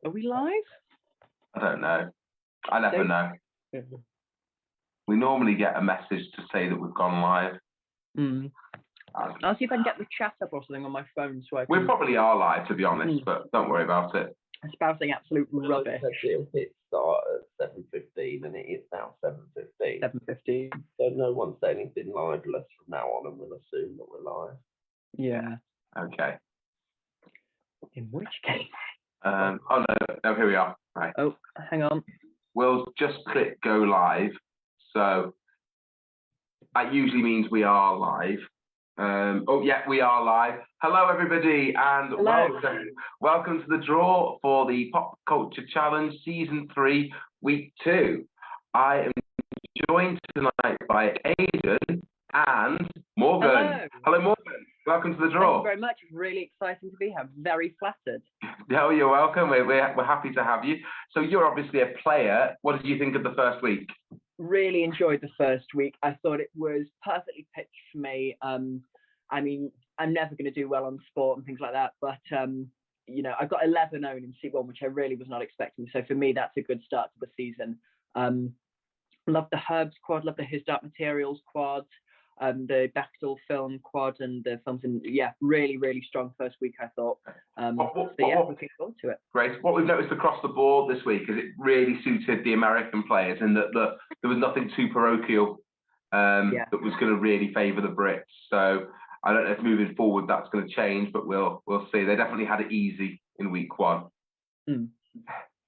Are we live? I don't know. I never know. Mm-hmm. We normally get a message to say that we've gone live. I'll see if I can get the chat up or something on my phone so I can... We probably are live, to be honest, but don't worry about it. Spouting absolute rubbish. It'll hit start at 7:15 and it is now 7:15. 7:15. So no one's saying anything live less from now on, and we'll assume that we're live. Yeah. Okay. In which case... Oh, no, here we are. Right. Oh, hang on. We'll just click go live. So that usually means we are live. Oh, yeah, we are live. Hello, everybody, and welcome to the draw for the Pop Culture Challenge Season 3, Week 2. I am joined tonight by Aidan and Morgan. Hello, Morgan. Welcome to the draw. Thank you very much. Really exciting to be here. Very flattered. No, you're welcome. We're happy to have you. So you're obviously a player. What did you think of the first week? Really enjoyed the first week. I thought it was perfectly pitched for me. I mean, I'm never going to do well on sport and things like that, but you know, I got 11-0 in C1, which I really was not expecting. So for me, that's a good start to the season. Love the Herbs quad, love the His Dark Materials quad, the Bechtel film quad, and the films. And yeah, really, really strong first week, I thought. Looking forward to it. Great. What we've noticed across the board this week is it really suited the American players, in that there was nothing too parochial that was going to really favour the Brits. So I don't know if moving forward that's going to change, but we'll see. They definitely had it easy in week 1.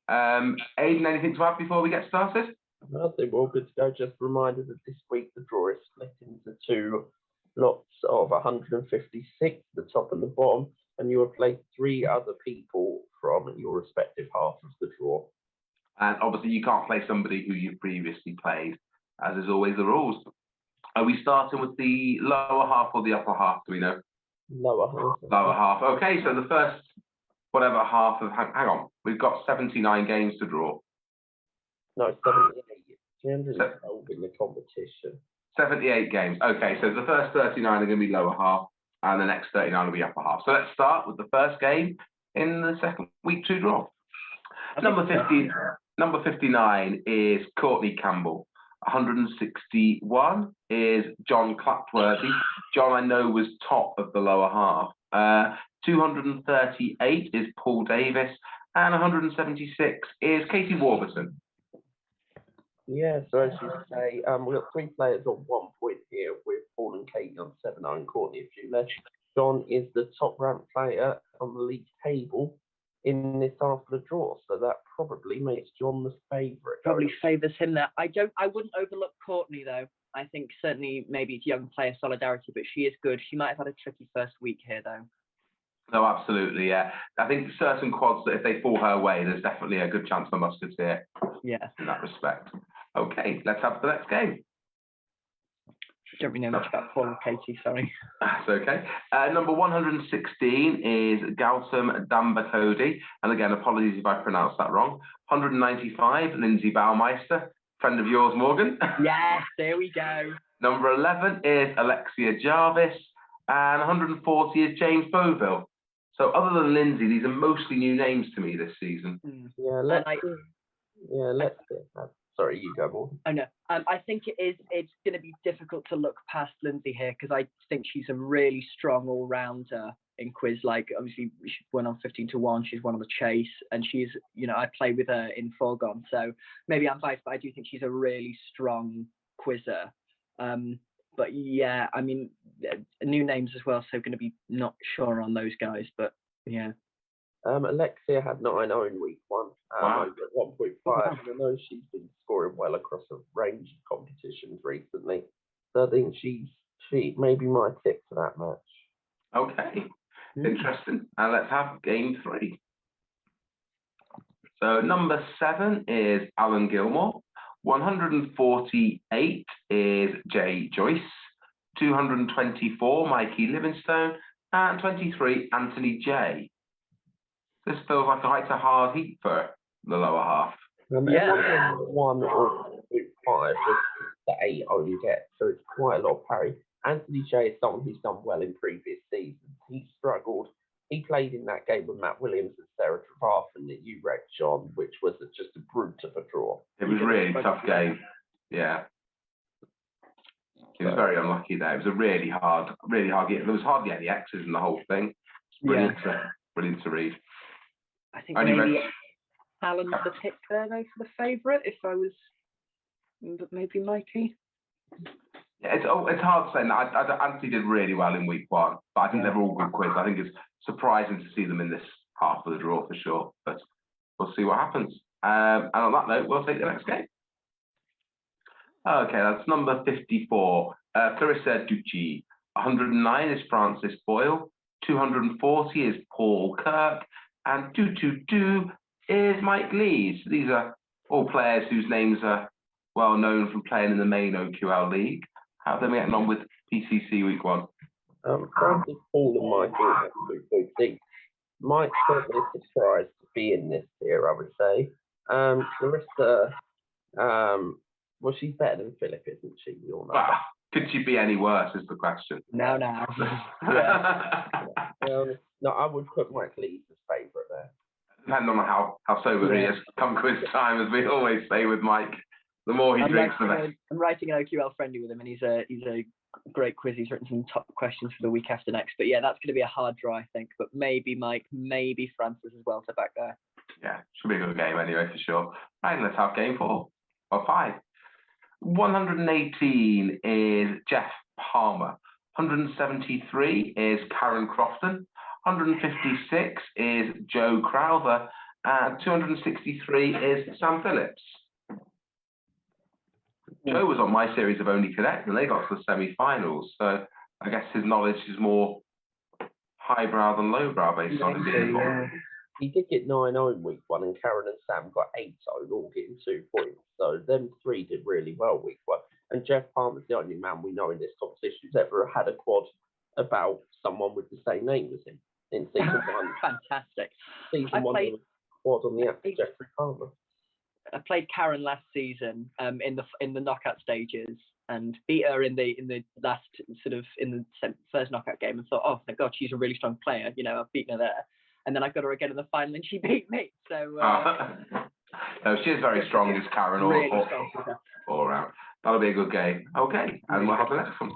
Aidan, anything to add before we get started? I think we're all good to go. Just a reminder that this week the draw is split into 2 lots of 156, the top and the bottom, and you will play 3 other people from your respective half of the draw. And obviously you can't play somebody who you've previously played, as is always the rules. Are we starting with the lower half or the upper half? Do we know? Lower half. Lower half. Okay, so the first, whatever half of, hang on, we've got 79 games to draw. No, 78. 312 in the competition. 78 games. Okay, so the first 39 are going to be lower half, and the next 39 will be upper half. So let's start with the first game in the second week 2 draw. Number 59 is Courtney Campbell. 161 is John Clapworthy. John, I know, was top of the lower half. 238 is Paul Davis, and 176 is Katie Warburton. Yeah, so as you say, we've got 3 players on 1 point here, with Paul and Katie on 7 and Courtney a few less. John is the top ranked player on the league table in this half of the draw, so that probably makes John the favourite. Probably favours him there. I wouldn't overlook Courtney though. I think certainly maybe it's young player solidarity, but she is good. She might have had a tricky first week here though. No, absolutely, yeah. I think certain quads that if they fall her way, there's definitely a good chance the Musketeer. Yeah. In that respect. Okay, let's have the next game. Don't really know much about Paul and Katie, sorry. That's okay. Number 116 is Gautam Dambakodi. And again, apologies if I pronounced that wrong. 195, Lindsay Baumeister, friend of yours, Morgan. Yes, there we go. Number 11 is Alexia Jarvis. And 140 is James Bonneville. So other than Lindsay, these are mostly new names to me this season. Yeah, let's sorry, you go, Morgan. I know. I think it's going to be difficult to look past Lindsay here, because I think she's a really strong all-rounder in quiz. Like, obviously, she won on 15-1. She's won on the chase, and she's, you know, I play with her in Foregone, so maybe I'm biased, but I do think she's a really strong quizzer. But yeah, I mean, new names as well, so going to be not sure on those guys, but yeah. Alexia had 9-0 in week 1, wow. Over 1.5, and I know she's been scoring well across a range of competitions recently. So I think she may be my tip for that match. Okay, interesting. And let's have game 3. So number 7 is Alan Gilmore. 148 is Jay Joyce. 224, Mikey Livingstone. And 23, Anthony J. This feels like quite a hard heat for the lower half. Yeah. 1 or 5 the 8 you get, so it's quite a lot of parry. Anthony J is someone who's done well in previous seasons. He struggled. He played in that game with Matt Williams and Sarah Trevarthen that you wrecked John, which was just a brute of a draw. It was a really tough game. Yeah. He was very unlucky there. It was a really hard game. There was hardly any X's in the whole thing. Brilliant to read. I think maybe Alan's the pick there though for the favourite. If I was, maybe Mikey. Yeah, it's hard to say. Anthony did really well in week one, but I think they're all good quiz. I think it's surprising to see them in this half of the draw for sure. But we'll see what happens. And on that note, we'll take the next game. Okay, that's number 54. Clarissa Ducci. 109 is Francis Boyle. 240 is Paul Kirk. And 222 is Mike Lees. These are all players whose names are well known from playing in the main OQL league. How are they getting on with PCC week one? Francis, Paul and Mike all have 2.6. Mike's certainly surprised to be in this tier, I would say. Clarissa, well, she's better than Philip, isn't she? We all know. Well, could she be any worse is the question. No. No, I would put Mike Lees as favourite there. Depending on how sober he is come quiz time, as we always say with Mike. The more he drinks, the better. I'm writing an OQL friendly with him, and he's a great quiz. He's written some top questions for the week after next. But yeah, that's going to be a hard draw, I think. But maybe Mike, maybe Francis as well to back there. Yeah, should be a good game anyway for sure. Right, let's have game 4 or 5. 118 is Jeff Palmer. 173 is Karen Crofton. 156 is Joe Crowther. And 263 is Sam Phillips. Joe was on my series of Only Connect and they got to the semi-finals. So I guess his knowledge is more highbrow than lowbrow based on him being involved. He did get 9-0 in week one, and Karen and Sam got 8-0, all getting 2 points. So them three did really well week one. And Jeff Palmer's the only man we know in this competition who's ever had a quad about someone with the same name as him in season one. Fantastic. Season one was a quad on the app of Jeffrey Palmer. I played Karen last season in the knockout stages and beat her in the last first knockout game and thought, oh my God, she's a really strong player. You know, I've beaten her there. And then I got her again in the final and she beat me. So no, she is very strong as Karen really all around. That'll be a good game. Okay, and we'll have the next one.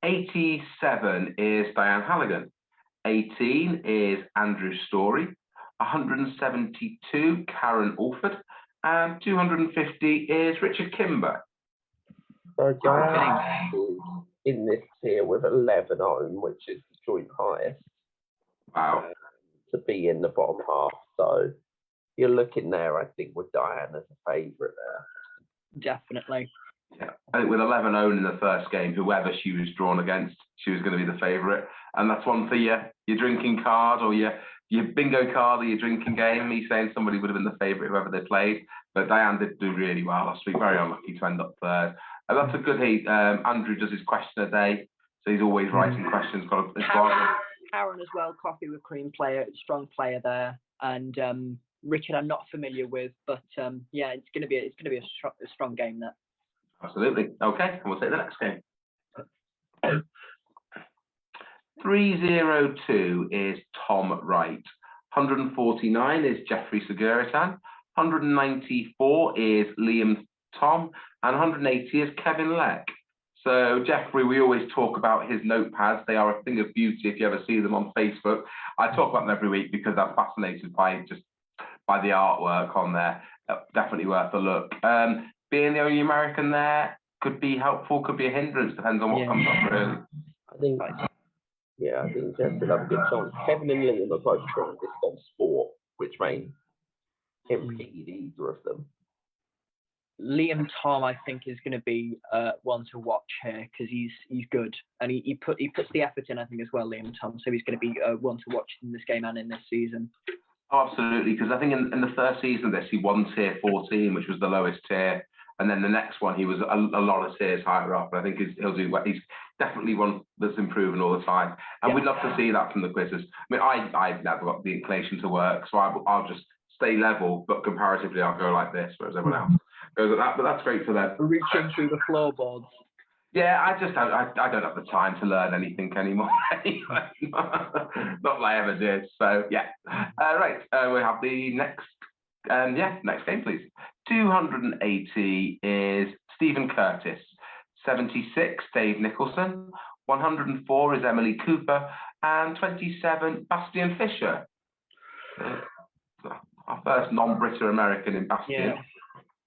87 is Diane Halligan. 18 is Andrew Story. 172 Karen Alford. And 250 is Richard Kimber. So Diane is in this tier with 11 on, which is the joint highest. Wow. To be in the bottom half. So you're looking there, I think, with Diane as a favourite there. Definitely. Yeah. I think with 11-0 in the first game, whoever she was drawn against, she was going to be the favourite. And that's one for your drinking card or your bingo card or your drinking game. Me saying somebody would have been the favourite whoever they played. But Diane did do really well last week. Very unlucky to end up third. And that's a good heat. Andrew does his question a day. So he's always writing questions. Karen as well, coffee with cream player, strong player there, and Richard I'm not familiar with, but yeah, it's gonna be a strong game there. Absolutely. Okay, and we'll take the next game. 302 is Tom Wright. 149 is Jeffrey Seguritan. 194 is Liam Tom, and 180 is Kevin Leck. So, Jeffrey, we always talk about his notepads. They are a thing of beauty if you ever see them on Facebook. I talk about them every week because I'm fascinated by the artwork on there. Definitely worth a look. Being the only American there could be helpful, could be a hindrance, depends on what comes up, really. I think Jeff will have a good chance. Kevin and Liam are both strong this on sport, which may impede either of them. Liam Tom, I think, is going to be one to watch here because he's good and he puts the effort in, I think, as well, Liam Tom. So he's going to be one to watch in this game and in this season. Oh, absolutely, because I think in the first season of this, he won tier 14, which was the lowest tier, and then the next one he was a lot of tiers higher up. And I think he'll do well. He's definitely one that's improving all the time, and we'd love to see that from the quizzes. I mean, I've never got the inclination to work, so I'll just stay level, but comparatively, I'll go like this, whereas everyone else goes at that. But that's great for them. Reaching through the floorboards. Yeah, I don't have the time to learn anything anymore. Anyway. Not that I ever did. So yeah. Right. We have the next. Next game, please. 280 is Stephen Curtis. 76, Dave Nicholson. 104 is Emily Cooper. And 27, Bastian Fisher. Our first non-British American in Bastian. Yeah.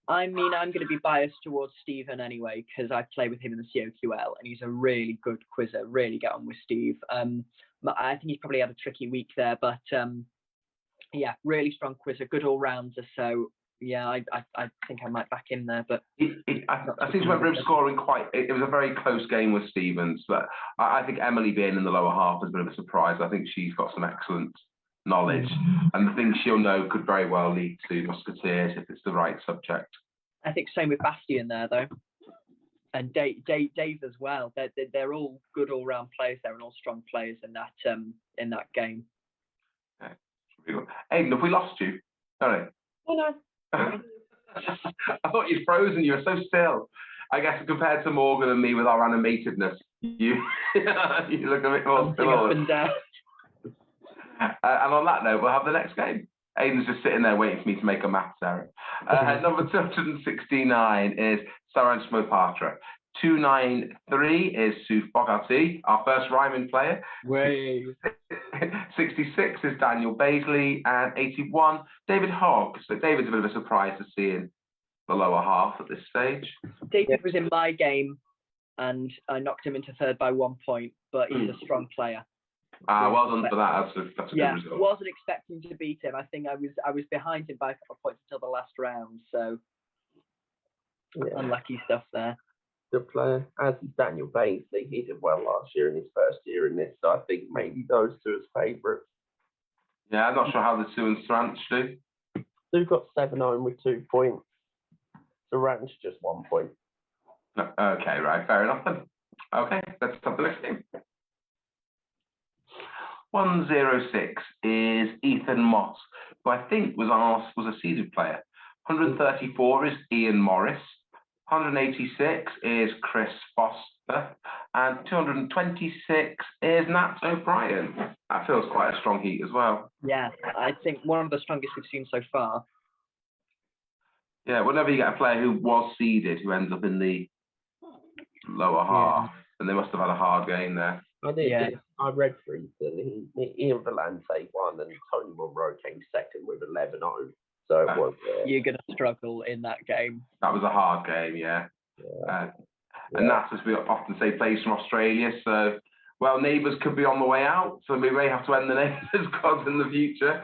I mean, I'm going to be biased towards Stephen anyway, because I play with him in the COQL, and he's a really good quizzer. Really get on with Steve. I think he's probably had a tricky week there, but yeah, really strong quizzer, good all-rounder. So yeah, I think I might back him there. But I seem to remember him scoring quite. It was a very close game with Stevens, but I think Emily being in the lower half is a bit of a surprise. I think she's got some excellent knowledge, and the things she'll know could very well lead to Musketeers if it's the right subject. I think same with Bastian there though, and Dave as well. They're all good all-round players there and all strong players in that game. Okay. Aidan, have we lost you? Sorry. Oh no. I thought you'd frozen. You were so still. I guess compared to Morgan and me with our animatedness, you look a bit more still. Up and down. And on that note, we'll have the next game. Aidan's just sitting there waiting for me to make a maths error. Number 269 is Saranj Mohapatra. 293 is Suf Bogarty, our first rhyming player. Way. 66 is Daniel Baisley, and 81, David Hogg. So David's a bit of a surprise to see in the lower half at this stage. David was in my game, and I knocked him into third by 1 point, but he's a strong player. Well done for that. That's a good result. Wasn't expecting to beat him. I think I was behind him by a couple of points until the last round. So unlucky stuff there. Good player, as is Daniel Baisley. He did well last year in his first year in this, so I think maybe those two as favourites. Yeah, I'm not sure how the two and Saranj do. They've got 7-0 with 2 points. Saranj just 1 point. Okay, right, fair enough then. Okay, let's start the next game. 106 is Ethan Moss, who I think was a seeded player. 134 is Ian Morris. 186 is Chris Foster, and 226 is Nat O'Brien. That feels quite a strong heat as well. Yeah, I think one of the strongest we've seen so far. Yeah, whenever you get a player who was seeded who ends up in the lower half, then they must have had a hard game there. I think I read for Ethan. Ian Vellante won, and Tony Monroe came second with 11-0. So it was, you're going to struggle in that game. That was a hard game, and that's, as we often say, plays from Australia. So, well, Neighbours could be on the way out. So we may have to end the Neighbours gods in the future.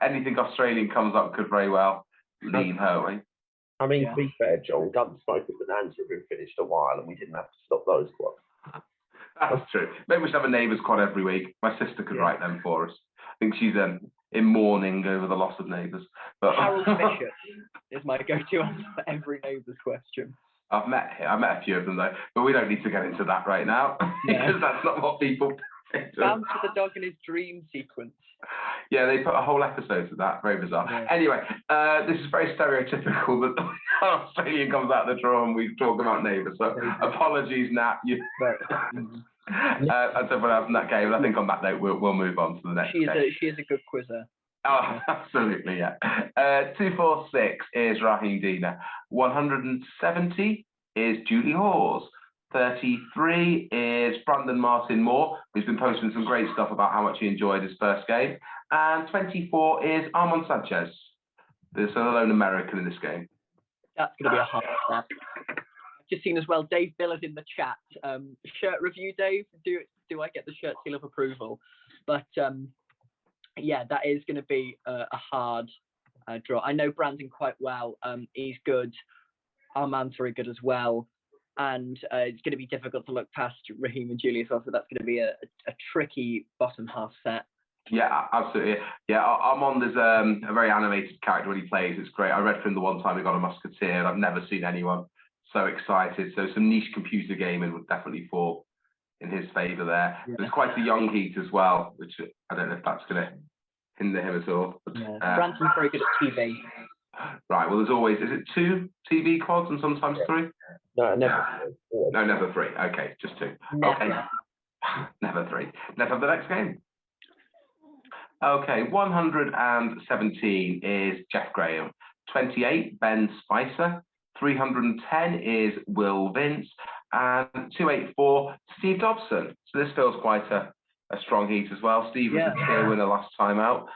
Anything Australian comes up could very well lean her way. I mean, to be fair, John, Gunsmoke and Bonanza have been finished a while, and we didn't have to stop those quads. That's true. Maybe we should have a Neighbours quad every week. My sister could write them for us. I think she's in mourning over the loss of Neighbours. But Harold Bishop is my go-to answer for every Neighbours question. I've met a few of them though, but we don't need to get into that right now because that's not what people. Bound to the dog in his dream sequence. Yeah, they put a whole episode to that. Very bizarre. Yeah. Anyway, this is very stereotypical that an Australian comes out of the draw and we talk about Neighbours. So apologies, Nat. That's everyone else in that game. I think on that note, we'll move on to the next game. She is a good quizzer. Oh, absolutely, yeah. 246 is Raheem Dina. 170 is Julie Hawes. 33 is Brandon Martin Moore, who's been posting some great stuff about how much he enjoyed his first game. And 24 is Armand Sanchez. There's a lone American in this game. That's going to be a hard step. Just seen as well, Dave Billard in the chat. Shirt review, Dave. Do I get the shirt seal of approval? But yeah, that is going to be a hard draw. I know Brandon quite well. He's good. Armand's very good as well. And it's going to be difficult to look past Raheem and Julie as well. So that's going to be a tricky bottom half set. Yeah, absolutely. Yeah, Armand is a very animated character when he plays. It's great. I read for him the one time he got a musketeer, and I've never seen anyone so excited. So some niche computer gaming would definitely fall in his favour there. Yeah. It's quite a young heat as well, which I don't know if that's going to hinder him at all. But, Branson's very good at TV. Right, well, there's always, is it 2 TV quads and sometimes 3? No, never. No, never 3. Okay, just 2. Never. Okay, never 3. Let's have the next game. Okay, 117 is Jeff Graham. 28, Ben Spicer. 310 is Will Vince. And 284, Steve Dobson. So this feels quite a strong heat as well. Steve was a tier winner last time out.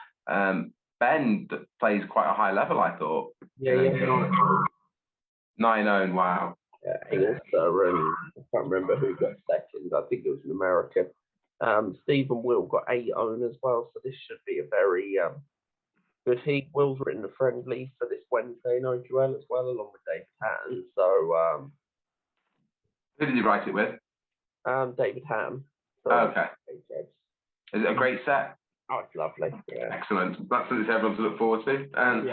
Ben plays quite a high level, I thought. Yeah. 9-0, wow. Yeah, he also, I can't remember who got second. I think it was an American. Steve and Will got 8-0 as well, so this should be a very good heat. Will's written a friendly for this Wednesday in OQL as well, along with David Hatton. So, who did you write it with? David Hatton. So, okay. Is it a great set? Oh, it's lovely. Yeah. Excellent. That's something everyone to look forward to. And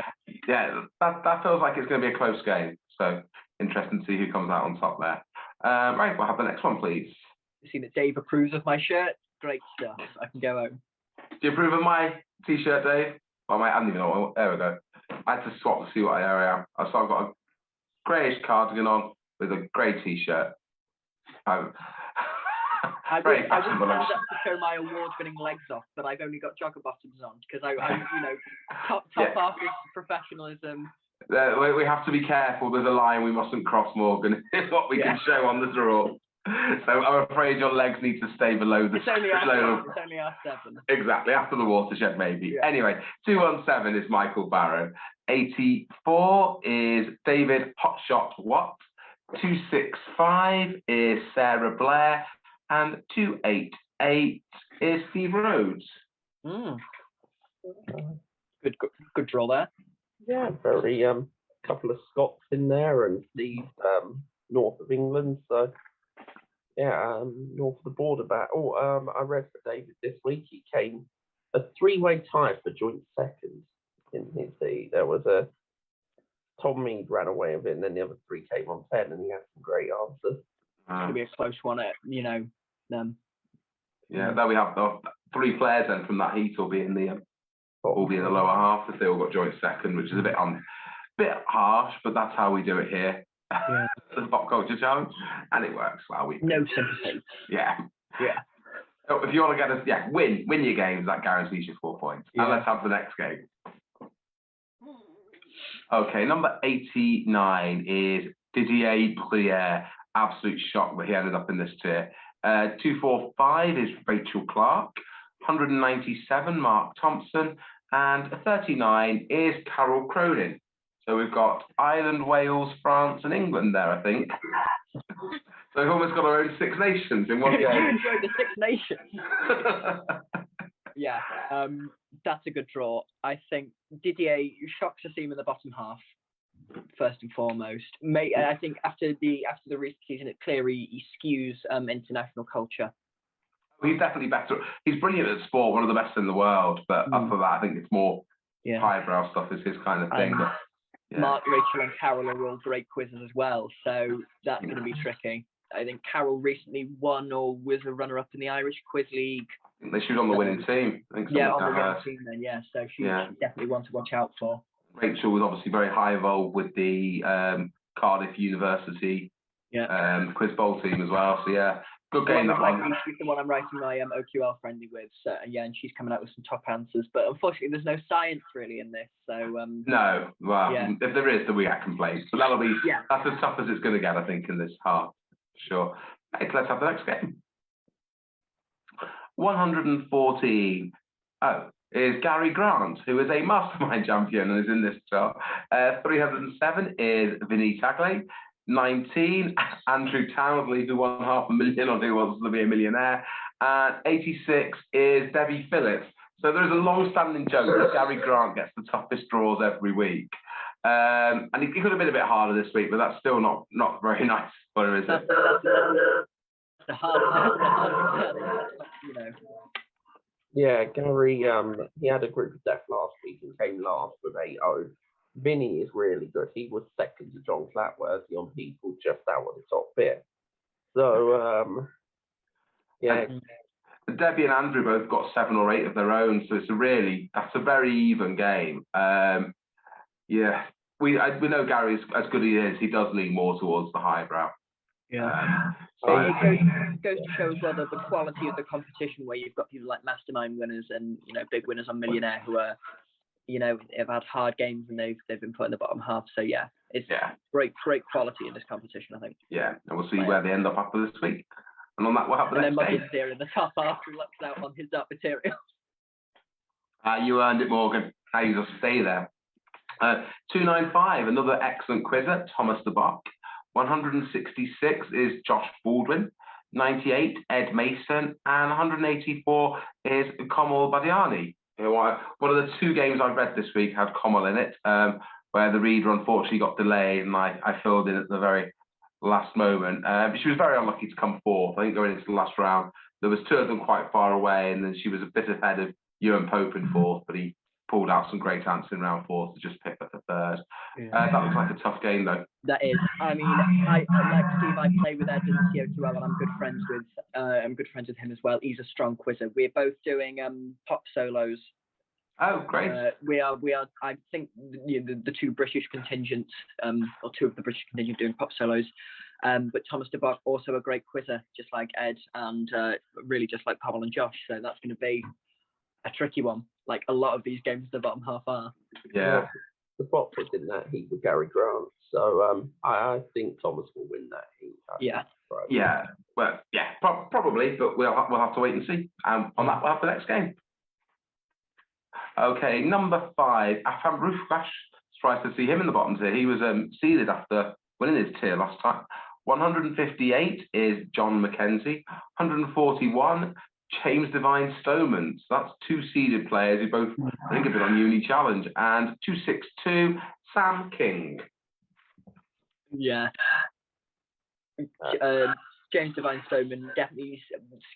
that feels like it's going to be a close game. So interesting to see who comes out on top there. Right, we'll have the next one, please. You see that Dave approves of my shirt? Great stuff. I can go home. Do you approve of my t-shirt, Dave? Oh, I don't even know. There we go. I had to swap to see what area I am. So I've got a greyish cardigan on with a grey t-shirt. I wish I stand up to show my award-winning legs off, but I've only got jogger bottoms on because I'm top half is professionalism. We have to be careful. There's a line we mustn't cross, Morgan. It's what we can show on the draw. So I'm afraid your legs need to stay below the. It's only our 7. Exactly, after the watershed, maybe. Yeah. Anyway, 217 is Michael Barron. 84 is David Hotshot Watt. 265 is Sarah Blair. And 288 is Steve Rhodes. Good draw there. Yeah, very couple of Scots in there, and Steve north of England. So yeah, north of the border. I read for David this week. He came a 3-way tie for joint second in his heat. There was a Tom Mead ran away with it, and then the other 3 came on 10, and he had some great answers. It's gonna be a close one, Yeah, there we have the 3 players then from that heat will be in the lower half if they all got joint second, which is a bit harsh, but that's how we do it here. Yeah. The Pop Culture Challenge, and it works well. No sympathy. Yeah. Yeah. So if you want to get win your games, that guarantees you 4 points. Yeah. And let's have the next game. Okay, number 89 is Didier Plier. Absolute shock that he ended up in this tier. 245 is Rachel Clark. 197, Mark Thompson. And 39 is Carol Cronin. So we've got Ireland, Wales, France, and England there, I think. So we've almost got our own 6 nations in one game. You enjoyed the 6 nations. Yeah, that's a good draw. I think Didier shocks to see him in the bottom half, first and foremost. I think after the recent season at Cleary, he skews international culture. He's definitely better. He's brilliant at sport, one of the best in the world. But after that, I think it's more highbrow stuff is his kind of thing. Mark, Rachel, and Carol are all great quizzes as well, so that's going to be tricky. I think Carol recently won or was a runner-up in the Irish Quiz League. I think she was on the winning team. I think on the winning team then, so she's definitely one to watch out for. Rachel was obviously very high involved with the Cardiff University quiz bowl team as well. So good game that one. She's the one I'm writing my OQL friendly with. So and she's coming out with some top answers. But unfortunately, there's no science really in this. So no, well, if there is, then we can play. So that'll be that's as tough as it's going to get, I think, in this half. Sure. Right, let's have the next game. 114. Is Gary Grant, who is a mastermind champion and is in this chart. 307 is Vinny Tagley. 19, Andrew Townsley, who won $500,000 on Who Wants to Be a Millionaire. And 86 is Debbie Phillips. So there is a long-standing joke that Gary Grant gets the toughest draws every week. And he could have been a bit harder this week, but that's still not very nice for him, is it? The hard, Yeah, Gary, he had a group of death last week and came last with 8-0. Vinny is really good. He was second to John Flatworthy on people just out of the top bit. So, Debbie and Andrew both got 7 or 8 of their own, so that's a very even game. Yeah, we know Gary's as good as he is. He does lean more towards the highbrow. Yeah. So It goes to show as well that the quality of the competition, where you've got people like mastermind winners and big winners on Millionaire who are have had hard games and they've been put in the bottom half. So yeah, it's great quality in this competition, I think. Yeah, and we'll see where they end up after this week. And on that, we'll have the next game. And then Morgan's there in the top half who looks out on his dark material. You earned it, Morgan. Now you just stay there. 295, another excellent quizzer, Thomas de Bock. 166 is Josh Baldwin. 98, Ed Mason. And 184 is Kamal Badiani. One of the two games I've read this week had Kamal in it, where the reader unfortunately got delayed and I filled in at the very last moment. But she was very unlucky to come fourth. I think going into the last round, there was two of them quite far away, and then she was a bit ahead of Ewan Pope in fourth, but he pulled out some great answers in round four to just pick up the third. That looks like a tough game, though. That is. I mean, I like Steve. I play with Ed in the CO2L, and I'm good friends with him as well. He's a strong quizzer. We're both doing pop solos. Oh, great. We are. I think the two British contingents, or two of the British contingent doing pop solos. But Thomas de Bock, also a great quizzer, just like Ed, and really just like Pavel and Josh. So that's going to be a tricky one, like a lot of these games the bottom half are. Yeah. The Bock was in that heat with Gary Grant, so I think Thomas will win that heat. Probably, but we'll have to wait and see. On that, we'll have the next game. Okay, number 5, Afam Rufkash. Surprised to see him in the bottom tier. He was seeded after winning his tier last time. 158 is John McKenzie. 141, James Devine Stoneman. So that's two seeded players who both, I think, have been on Uni Challenge. And 262, Sam King. Yeah. James Devine Stoneman definitely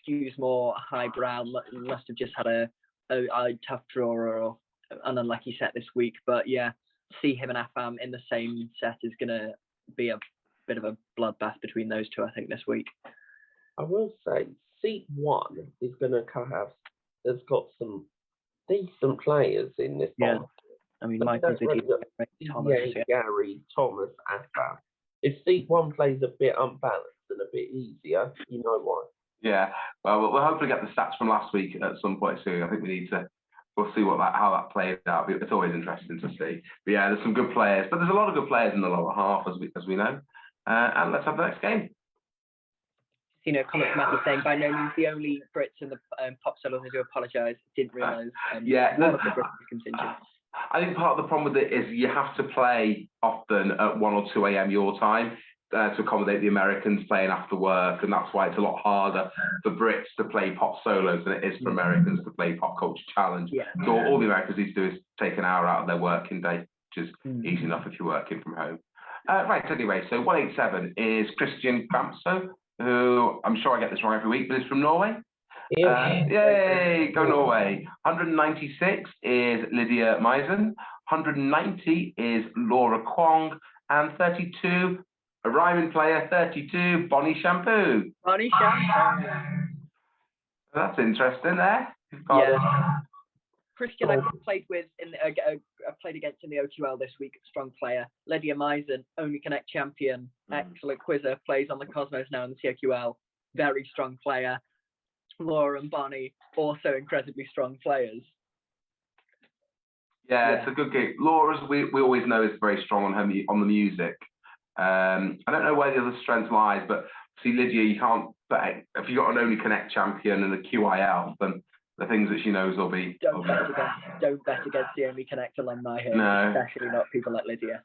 skews more highbrow. Must have just had a tough draw or an unlucky set this week. But yeah, see him and Afam in the same set is going to be a bit of a bloodbath between those two, I think, this week. I will say, seat 1 is going to there's got some decent players in this box. I mean, Michael Thomas, Gary, Thomas, Afam. If seat 1 plays a bit unbalanced and a bit easier, you know why. Yeah, well, we'll hopefully get the stats from last week at some point soon. I think we'll see how that played out. It's always interesting to see. But yeah, there's some good players, but there's a lot of good players in the lower half, as we know. And let's have the next game. Comment from Matthew saying, by no means the only Brits in the pop solos. I do apologise. Didn't realise. One of the British contingent. I think part of the problem with it is you have to play often at 1 or 2 a.m. your time to accommodate the Americans playing after work, and that's why it's a lot harder for Brits to play pop solos than it is for Americans to play pop culture challenge. Yeah. So all the Americans need to do is take an hour out of their working day, which is easy enough if you're working from home. Anyway, so 187 is Christian Bamso, who I'm sure I get this wrong every week, but is from Norway. Yay, go Norway. 196 is Lydia Meisen. 190 is Laura Kwong. And 32, a rhyming player, 32, Bonnie Shampoo. Bonnie Shampoo. That's interesting there. Christian, I played against in the O2L this week. Strong player. Lydia Meisen, Only Connect champion, excellent quizzer, plays on the Cosmos now in the COQL. Very strong player. Laura and Bonnie, also incredibly strong players. Yeah, it's a good game. Laura's, we always know, is very strong on the music. I don't know where the other strength lies, but see, Lydia, you can't. But if you've got an Only Connect champion and a QIL, then the things that she knows will be. Don't bet against the Only Connect alumni here, especially not people like Lydia.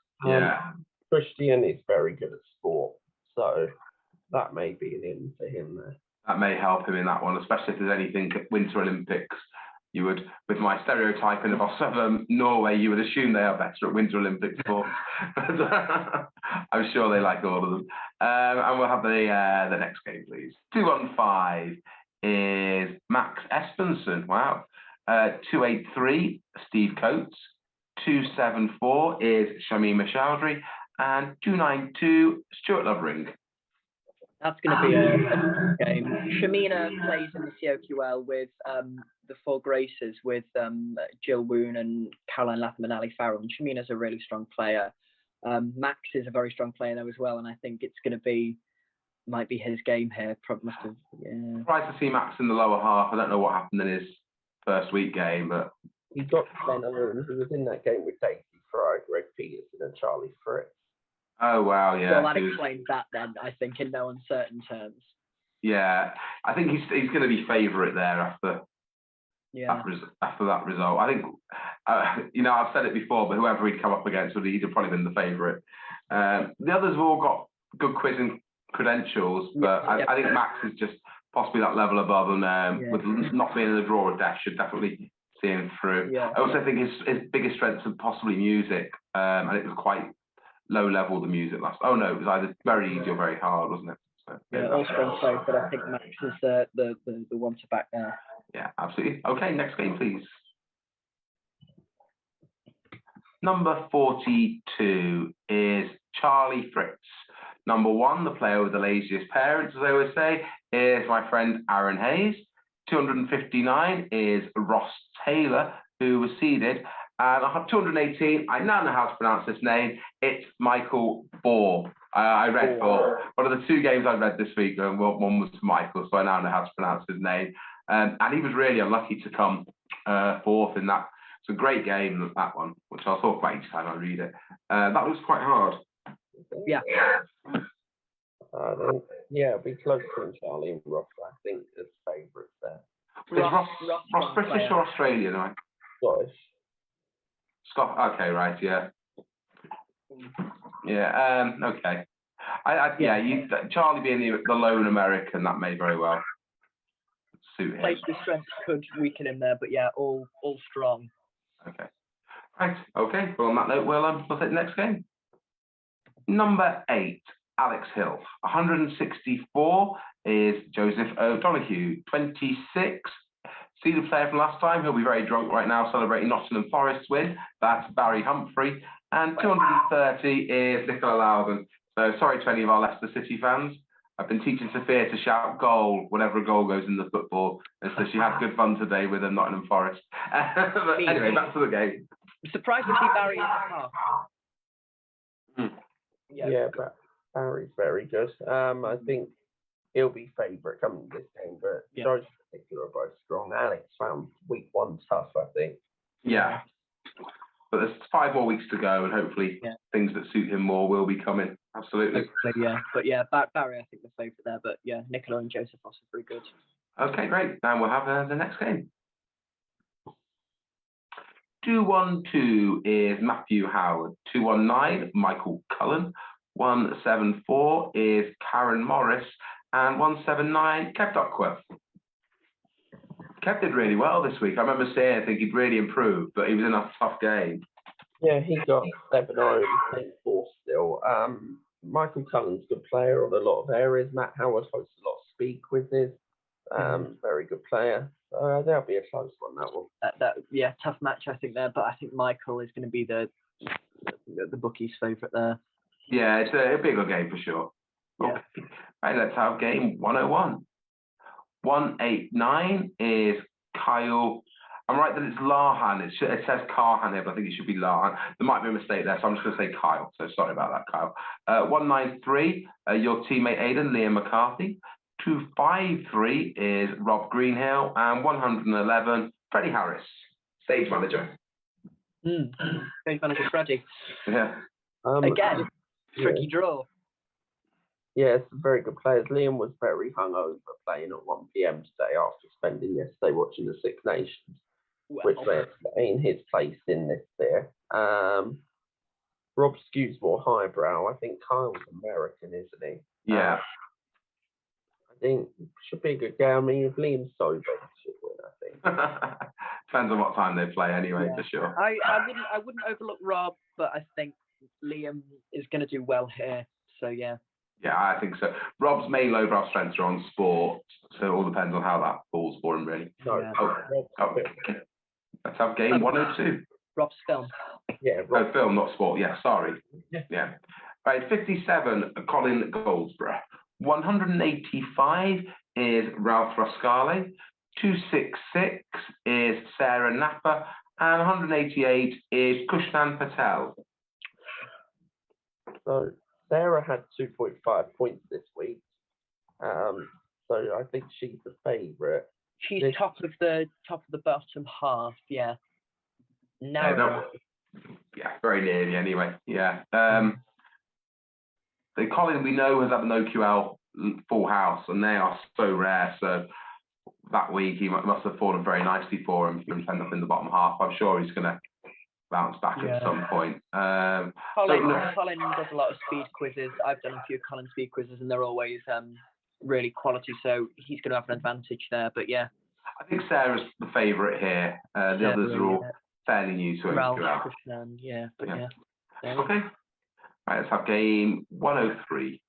Christian is very good at sport, so that may be an in for him there. That may help him in that one, especially if there's anything at Winter Olympics. You would, with my stereotyping of Norway, you would assume they are better at Winter Olympic sports. I'm sure they like all of them. And we'll have the next game, please. 215 is Max Espenson. Wow. 283, Steve Coates. 274 is Shamima Chowdhury. And 292, Stuart Lovering. That's going to be a good game. Shamina plays in the COQL with the Four Graces with Jill Woon and Caroline Latham and Ali Farrell. And Shamina's a really strong player. Max is a very strong player though as well, and I think it's going to might be his game here. Probably must have. Yeah. Surprised to see Max in the lower half. I don't know what happened in his first week game, but he got Ben alone. He was in that game with Daisy Fry, Greg Peterson, and Charlie Fritz. Oh wow, yeah. Well, that explains that then. I think in no uncertain terms. Yeah, I think he's going to be favourite there after that result. I think I've said it before, but whoever he'd come up against he'd have probably been the favourite. The others have all got good quizzing credentials, but I think Max is just possibly that level above, and with not being in the draw of death, should definitely see him through. Yeah. I also think his biggest strengths are possibly music, and it was quite low level, the music last. Oh no, it was either very easy or very hard, wasn't it? So, all strong play, but I think Max is the one to back there. Yeah, absolutely. Okay, next game, please. Number 42 is Charlie Fritz. Number 1, the player with the laziest parents, as I always say, is my friend Aaron Hayes. 259 is Ross Taylor, who was seeded. And 218, I now know how to pronounce this name. It's Michael Bohr. I read for one of the 2 games I read this week. One was Michael, so I now know how to pronounce his name. And he was really unlucky to come 4th in that. It's a great game, that one, which I'll talk about each time I read it. That was quite hard. Yeah. It'll be close between Charlie and Ross, I think, as favourites there. Is Ross British or Australian, right? Scottish. Okay, right, yeah. Yeah, okay. Charlie being the lone American, that may very well suit him. Place the strength could weaken him there, but yeah, all strong. Okay. Right, okay. Well, on that note, we'll take the next game. Number 8, Alex Hill. 164 is Joseph O'Donoghue. 26, seeded player from last time. He'll be very drunk right now, celebrating Nottingham Forest's win. That's Barry Humphrey. And 230 is Nicola Loudon. So sorry to any of our Leicester City fans. I've been teaching Sophia to shout goal whenever a goal goes in the football. And so she had good fun today with Nottingham Forest. But anyway, back to the game. I'm surprised to see Barry in the half. Yeah, but Barry's very good. I think he'll be favourite coming this game, but George in particular are both strong. Alex found week 1 tough, I think. Yeah. But there's 5 more weeks to go, and hopefully things that suit him more will be coming. Absolutely. Yeah. But Barry, I think the favourite there. But yeah, Nicola and Joseph also very good. Okay, great. Now we'll have the next game. 212 is Matthew Howard. 219, Michael Cullen. 174 is Karen Morris. And 179, Kev Duckworth. Kev did really well this week. I remember saying I think he'd really improved, but he was in a tough game. Yeah, he got 7-0 and 4 still. Michael Cullen's a good player on a lot of areas. Matt Howard hosts a lot of speak quizzes. Very good player. That'll be a close one, that one. Tough match I think there, but I think Michael is going to be the bookie's favourite there. Yeah, it's a bigger game for sure. Yeah. Okay. Right, let's have game 101. 189 is Kyle. I'm right that it's Lahan. It says Carhan here, but I think it should be Lahan. There might be a mistake there, so I'm just going to say Kyle. So sorry about that, Kyle. 193, your teammate Aidan, Liam McCarthy. 253 is Rob Greenhill. And 111, Freddie Harris, stage manager. Stage manager Freddie. Yeah. Again, tricky draw. Yes, very good players. Liam was very hungover playing at 1 p.m. today after spending yesterday watching the Six Nations, which may explain his place in this there. Rob Skew's more highbrow. I think Kyle's American, isn't he? Yeah. I think it should be a good game. I mean, if Liam's sober, he should win, I think. Depends on what time they play anyway, for sure. I wouldn't overlook Rob, but I think Liam is going to do well here. So, yeah. Yeah, I think so. Rob's main lowbrow strengths are on sport, so it all depends on how that falls for him, really. Okay. Let's have game 102. Rob's film. Yeah, Rob. Film, not sport. Yeah, sorry. Yeah. Right, 57, Colin Goldsborough. 185 is Ralph Rascali. 266 is Sarah Napper. And 188 is Kushnan Patel. So Sarah had 2.5 points this week. So I think she's the favourite. She's top of the bottom half, yeah. No. Yeah, very nearly anyway. Yeah. The Colin we know has had an OQL full house, and they are so rare. So that week he must have fallen very nicely for him to end up in the bottom half. I'm sure he's going to bounce back at some point. Colin does a lot of speed quizzes. I've done a few Colin speed quizzes, and they're always really quality. So he's going to have an advantage there. But yeah, I think Sarah's the favourite here. The others are all fairly new to Ralph, OQL. Kushnan, yeah, but yeah. Okay. Right, let's have game 103.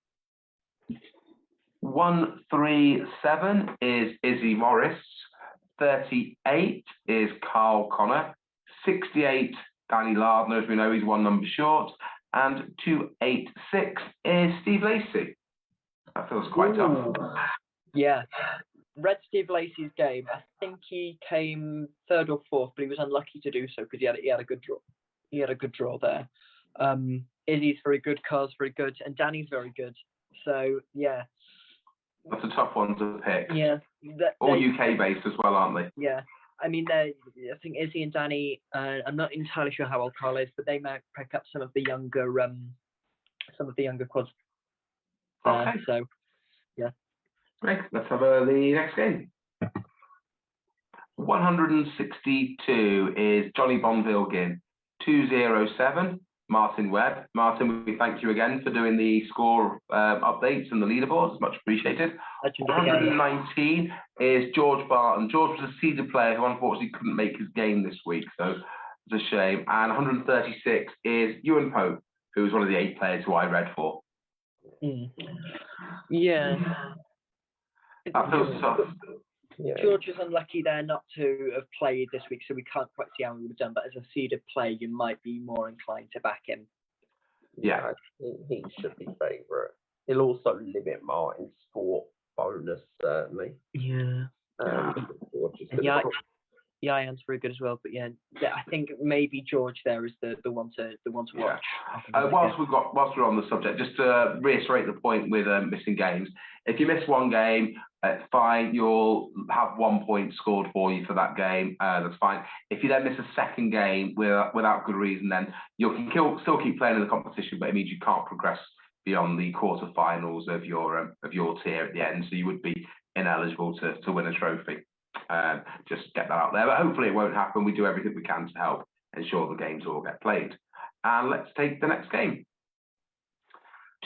137 is Izzy Morris. 38 is Carl Connor. 68, Danny Lardner, as we know, he's one number short. And 286 is Steve Lacey. That feels quite tough. Yeah. Read Steve Lacey's game. I think he came third or fourth, but he was unlucky to do so because he had a good draw. He had a good draw there. Izzy's very good, Carl's very good, and Danny's very good. So yeah. That's a tough one to pick. Yeah. All UK based as well, aren't they? Yeah. I mean, I think Izzy and Danny. I'm not entirely sure how old Carl is, but they might pick up some of the younger quads. Okay. So, yeah. Great. Let's have the next game. 162 is Johnny Bonneville Ginn. 207, Martin Webb. Martin, we thank you again for doing the score updates and the leaderboards. Much appreciated. 119 is George Barton. George was a seeded player who unfortunately couldn't make his game this week, so it's a shame. And 136 is Ewan Pope, who was one of the 8 players who I read for. Yeah. That feels tough. Yeah. George is unlucky there not to have played this week, so we can't quite see how he would have done. But as a seeded player, you might be more inclined to back him. Yeah. He should be favourite. He'll also limit Martin's score bonus, certainly. Yeah. Ian's very good as well, but yeah, I think maybe George there is the one to watch. Whilst we're on the subject, just to reiterate the point with missing games. If you miss one game, it's fine. You'll have 1 point scored for you for that game. That's fine. If you then miss a second game without good reason, then you can still keep playing in the competition, but it means you can't progress beyond the quarterfinals of your tier at the end. So you would be ineligible to win a trophy. Just get that out there, but hopefully it won't happen. We do everything we can to help ensure the games all get played. And let's take the next game.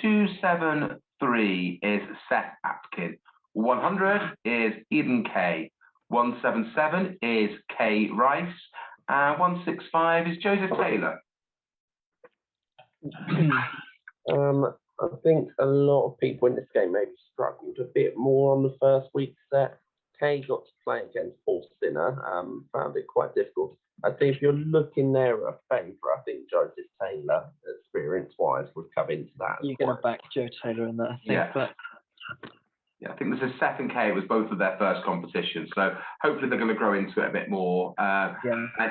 273 is Seth Atkin. 100 is Eden Kay. 177 is Kay Rice. And 165 is Joseph Taylor. I think a lot of people in this game maybe struggled a bit more on the first week set. Kay got to play against Paul Sinner, found it quite difficult. I think if you're looking there at a favourite, I think Joseph Taylor, experience-wise, would come into that. You're going to back Joe Taylor in that, I think. Yeah. But Yeah, I think this is Seth and Kay was both of their first competition, so hopefully they're going to grow into it a bit more. And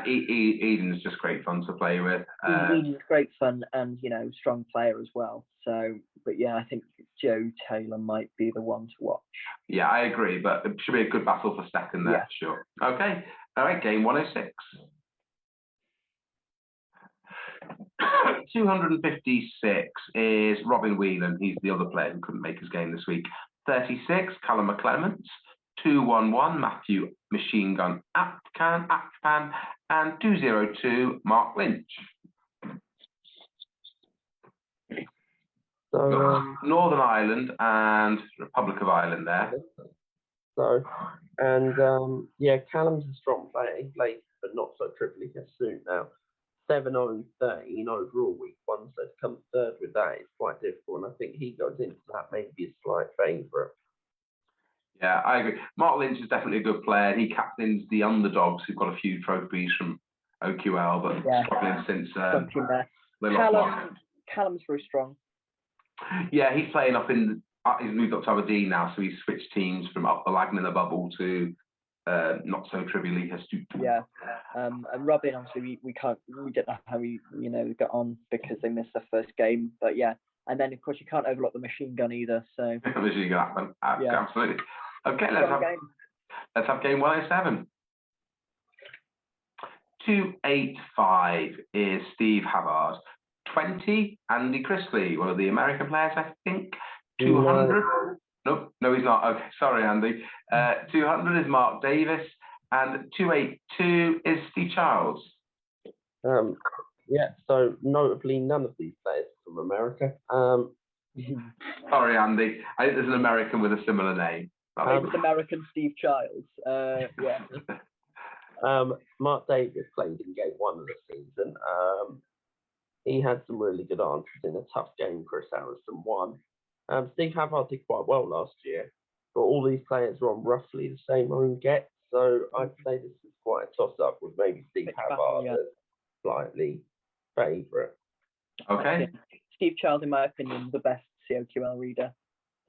Eden's just great fun to play with. Eden's great fun and, strong player as well. So, but yeah, I think Joe Taylor might be the one to watch. Yeah, I agree, but it should be a good battle for second there, for sure. Okay, all right, game 106. 256 is Robin Whelan. He's the other player who couldn't make his game this week. 36, Callum McClements. 211, Matthew Machine Gun Appan. And 202, Mark Lynch. So, Northern Ireland and Republic of Ireland there. So, and Callum's a strong player. He plays, but not so triply soon now. 7-0-13 overall week one, so to come third with that is quite difficult. And I think he goes into that maybe a slight favourite. Yeah, I agree. Mark Lynch is definitely a good player. He captains the underdogs who've got a few trophies from OQL, but struggling since they lost Mark. Callum's very strong. Yeah, he's playing up in he's moved up to Aberdeen now, so he's switched teams from up the Lagan in the bubble to not so trivially Astute. Yeah. And Robin, obviously, we don't know how we got on because they missed their first game. But yeah, and then of course you can't overlook the machine gun either. So Machine gun happen. Yeah. Absolutely. Okay, let's have game 107. 285 is Steve Havard. 20, Andy Chrisley, one of the American players, I think. 200. No, he's not. Okay, sorry, Andy. 200 is Mark Davis, and 282 is Steve Childs. Yeah, so notably, none of these players are from America. Sorry, Andy. I think there's an American with a similar name. it's American Steve Childs. Yeah. Mark Davis played in game 1 of the season. He had some really good answers in a tough game. Chris Harrison won. Steve Havard did quite well last year, but all these players were on roughly the same own get. So I'd say this is quite a toss-up with maybe Steve Havard as slightly favourite. Okay. Steve Childs, in my opinion, the best COQL reader.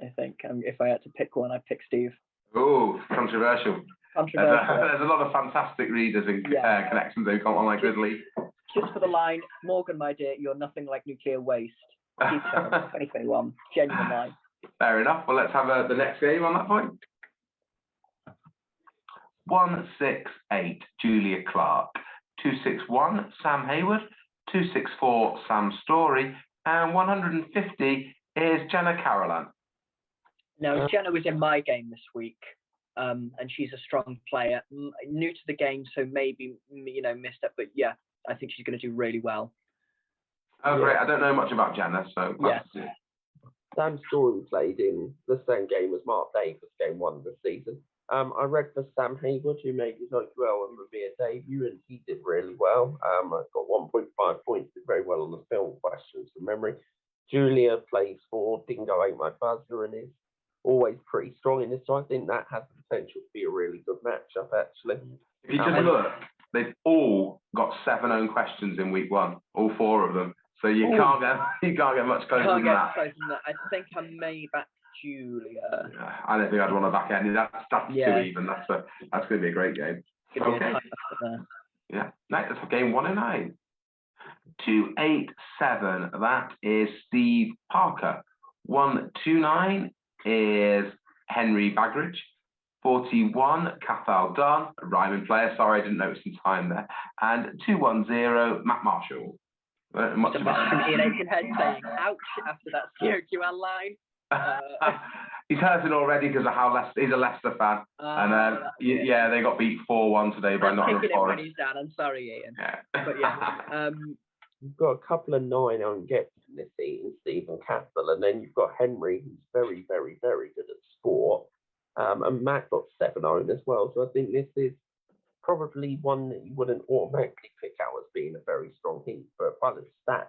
I think if I had to pick one, I'd pick Steve. Oh, controversial. There's a lot of fantastic readers in connections who come on like Grizzly. Just for the line, Morgan, my dear, you're nothing like nuclear waste. Steve Childs, 2021, genuine line. Fair enough. Well, let's have the next game on that point. 168, Julia Clark. 261, Sam Hayward. 264, Sam Story. And 150 is Jenna Carolan. Now, Jenna was in my game this week, and she's a strong player. New to the game, so maybe, missed it. But yeah, I think she's going to do really well. Oh, great. I don't know much about Jenna, so... Yeah. Sam Story played in the same game as Mark Davis, game 1 of the season. I read for Sam Hayward, who made his OQL and Revere debut, and he did really well. I got 1.5 points, did very well on the film questions from memory. Julia plays for Dingo Ain't My Buzzer and is always pretty strong in this, so I think that has the potential to be a really good matchup, actually. If you just look, they've all got 7 own questions in week 1, all 4 of them. So you can't get much closer than that. I think I may back Julia. Yeah, I don't think I'd want to back any. That's 2 even. That's going to be a great game. Okay. Yeah. Next, that's game 109. 287. That is Steve Parker. 129 is Henry Bagridge. 41, Cathal Dunn, a rhyming player. Sorry, I didn't notice some time there. And 210, Matt Marshall. Much about Ian Aikenhead saying ouch after that COQL line. He's hurting already because of how he's a Leicester fan. And they got beat 4-1 today by Nottingham Forest. When he's down. I'm sorry, Ian. Yeah. But yeah. You've got a couple of 9 on gets in this season, Stephen Castle, and then you've got Henry, who's very, very, very good at sport. And Matt got 7 on as well. So I think this is probably one that you wouldn't automatically pick out as being a very strong heat, but by the stats,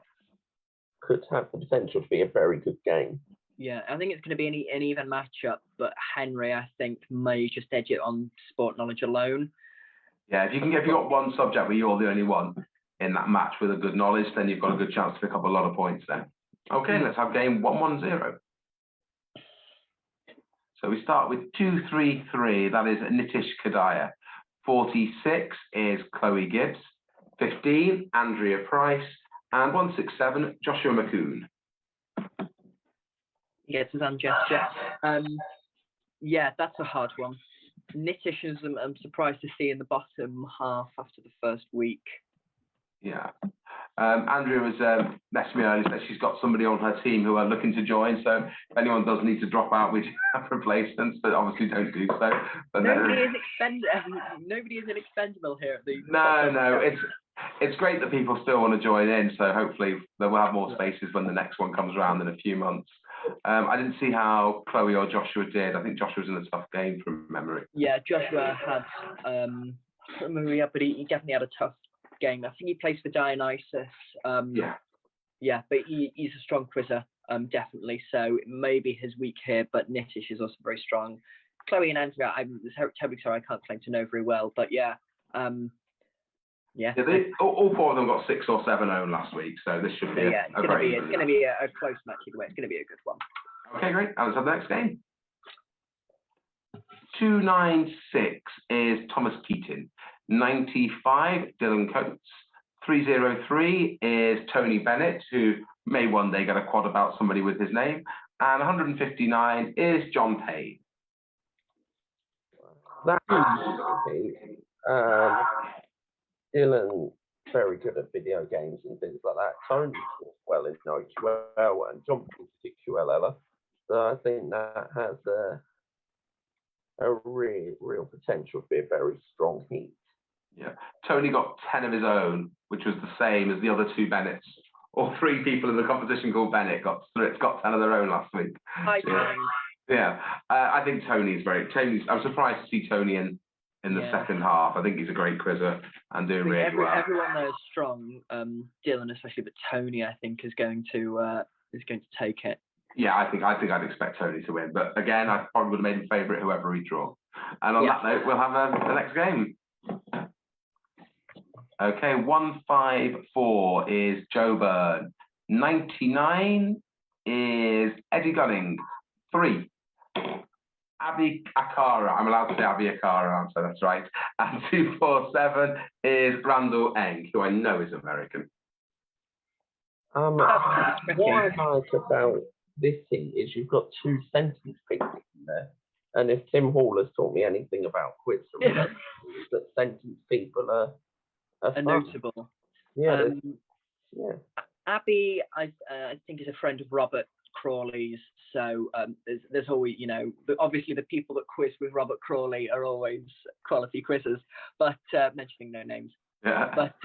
could have the potential to be a very good game. Yeah, I think it's going to be an even matchup, but Henry, I think, may just edge it on sport knowledge alone. Yeah, if you got one subject where you're the only one in that match with a good knowledge, then you've got a good chance to pick up a lot of points then. Okay, let's have game 110. So we start with 233, that is Nitish Kadaya. 46 is Chloe Gibbs. 15, Andrea Price. And 167, Joshua McCoon. Yes, Suzanne gesture. Yeah, that's a hard one. Nitish is, I'm surprised to see in the bottom half after the first week. Yeah. Andrea was messaging me earlier, said she's got somebody on her team who are looking to join. So if anyone does need to drop out, we have replacements, but obviously don't do so. But nobody is expendable here at the. No. It's great that people still want to join in. So hopefully they will have more spaces when the next one comes around in a few months. I didn't see how Chloe or Joshua did. I think Joshua was in a tough game from memory. Yeah, Joshua had. I can't remember, but he definitely had a tough game. I think he plays for Dionysus. Yeah, but he's a strong quizzer, definitely. So it may be his week here, but Nitish is also very strong. Chloe and Andrea, I'm terribly sorry, I can't claim to know very well, but yeah. All 4 of them got 6 or 7 own last week, so this should be it's going to be a close match either way. It's going to be a good one. Okay, great. And let's have the next game. 296 is Thomas Keating. 95, Dylan Coates. 303 is Tony Bennett, who may one day get a quad about somebody with his name. And 159 is John Payne. That's interesting. Dylan, very good at video games and things like that. Tony was well in OQL and John in QLL. So I think that has a real potential to be a very strong heat. Yeah, Tony got 10 of his own, which was the same as the other two Bennetts. All three people in the competition called Bennett got 10 of their own last week. Yeah, I think Tony's I'm surprised to see Tony in the second half. I think he's a great quizzer and doing really well. Everyone there is strong. Dylan especially, but Tony I think is going to take it. Yeah, I think I'd expect Tony to win, but again, I probably would have made him favourite whoever he draw. And on that note, we'll have the next game. Okay, 154 is Joe Byrne. 99 is Eddie Gunning. 3. Abby Akara. I'm allowed to say Abby Akara, so that's right. And 247 is Randall Eng, who I know is American. What I like about this thing is you've got 2 sentence people in there. And if Tim Hall has taught me anything about quiz, that sentence people are notable. Yeah. Abby, I think, is a friend of Robert Crawley's. So there's always, obviously the people that quiz with Robert Crawley are always quality quizzes. But mentioning no names. Yeah. But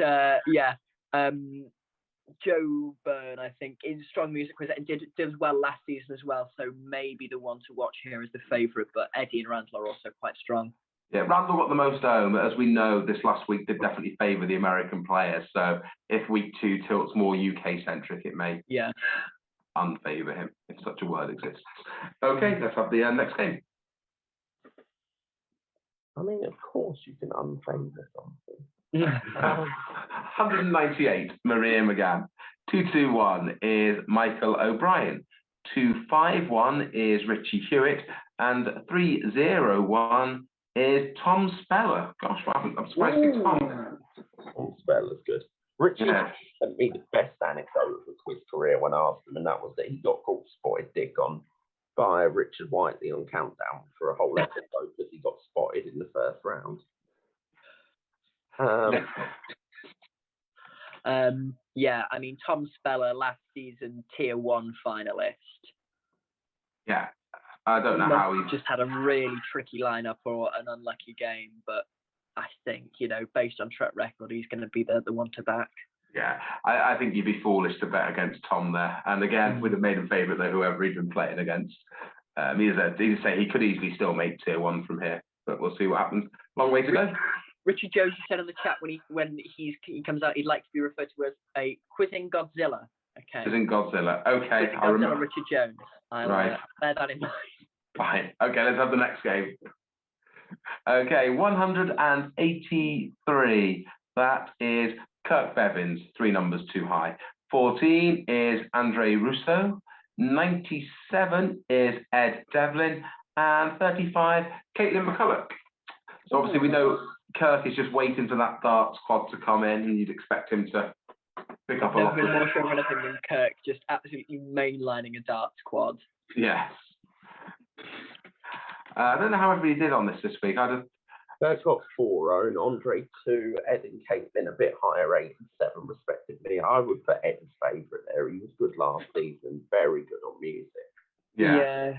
Joe Byrne, I think, is a strong music quizzer and did well last season as well. So maybe the one to watch here is the favourite. But Eddie and Randall are also quite strong. Yeah, Randall got the most home, but as we know, this last week did definitely favour the American players. So if week 2 tilts more UK-centric, it may unfavour him, if such a word exists. Okay, let's have the next game. I mean, of course you can unfavour something. 198, Maria McGann. 221 is Michael O'Brien. 251 is Richie Hewitt. And 301 is Tom Speller. Gosh, I'm surprised to see Tom. Tom Speller's good. Richie sent me the best anecdote of his quiz career when I asked him, and that was that he got caught spotted dick on by Richard Whiteley on Countdown for a whole episode because he got spotted in the first round. I mean, Tom Speller, last season Tier 1 finalist. Yeah, I don't know how he just had a really tricky lineup or an unlucky game, but I think, based on track record, he's going to be the one to back. Yeah, I think you'd be foolish to bet against Tom there. And again, we'd have made him favourite though, whoever he'd been playing against. He could easily still make Tier 1 from here, but we'll see what happens. Long way to go. Richard Jones said in the chat when he comes out, he'd like to be referred to as a quizzing Godzilla. Okay. Quizzing Godzilla. Okay. Quizzing Godzilla, Richard Jones. I'll bear that in mind. Fine. Okay, let's have the next game. Okay, 183. That is Kirk Bevins, 3 numbers too high. 14 is Andre Rousseau. 97 is Ed Devlin. And 35, Caitlin McCulloch. So obviously we know Kirk is just waiting for that darts quad to come in, and you'd expect him to pick up a lot. There's been more sure of anything than Kirk just absolutely mainlining a darts quad. Yes. I don't know how everybody did on this week. Kirk's got 4 own, Andre 2, Ed and Caitlin a bit higher, 8 and 7 respectively. I would put Ed as favourite there. He was good last season, very good on music. Yeah.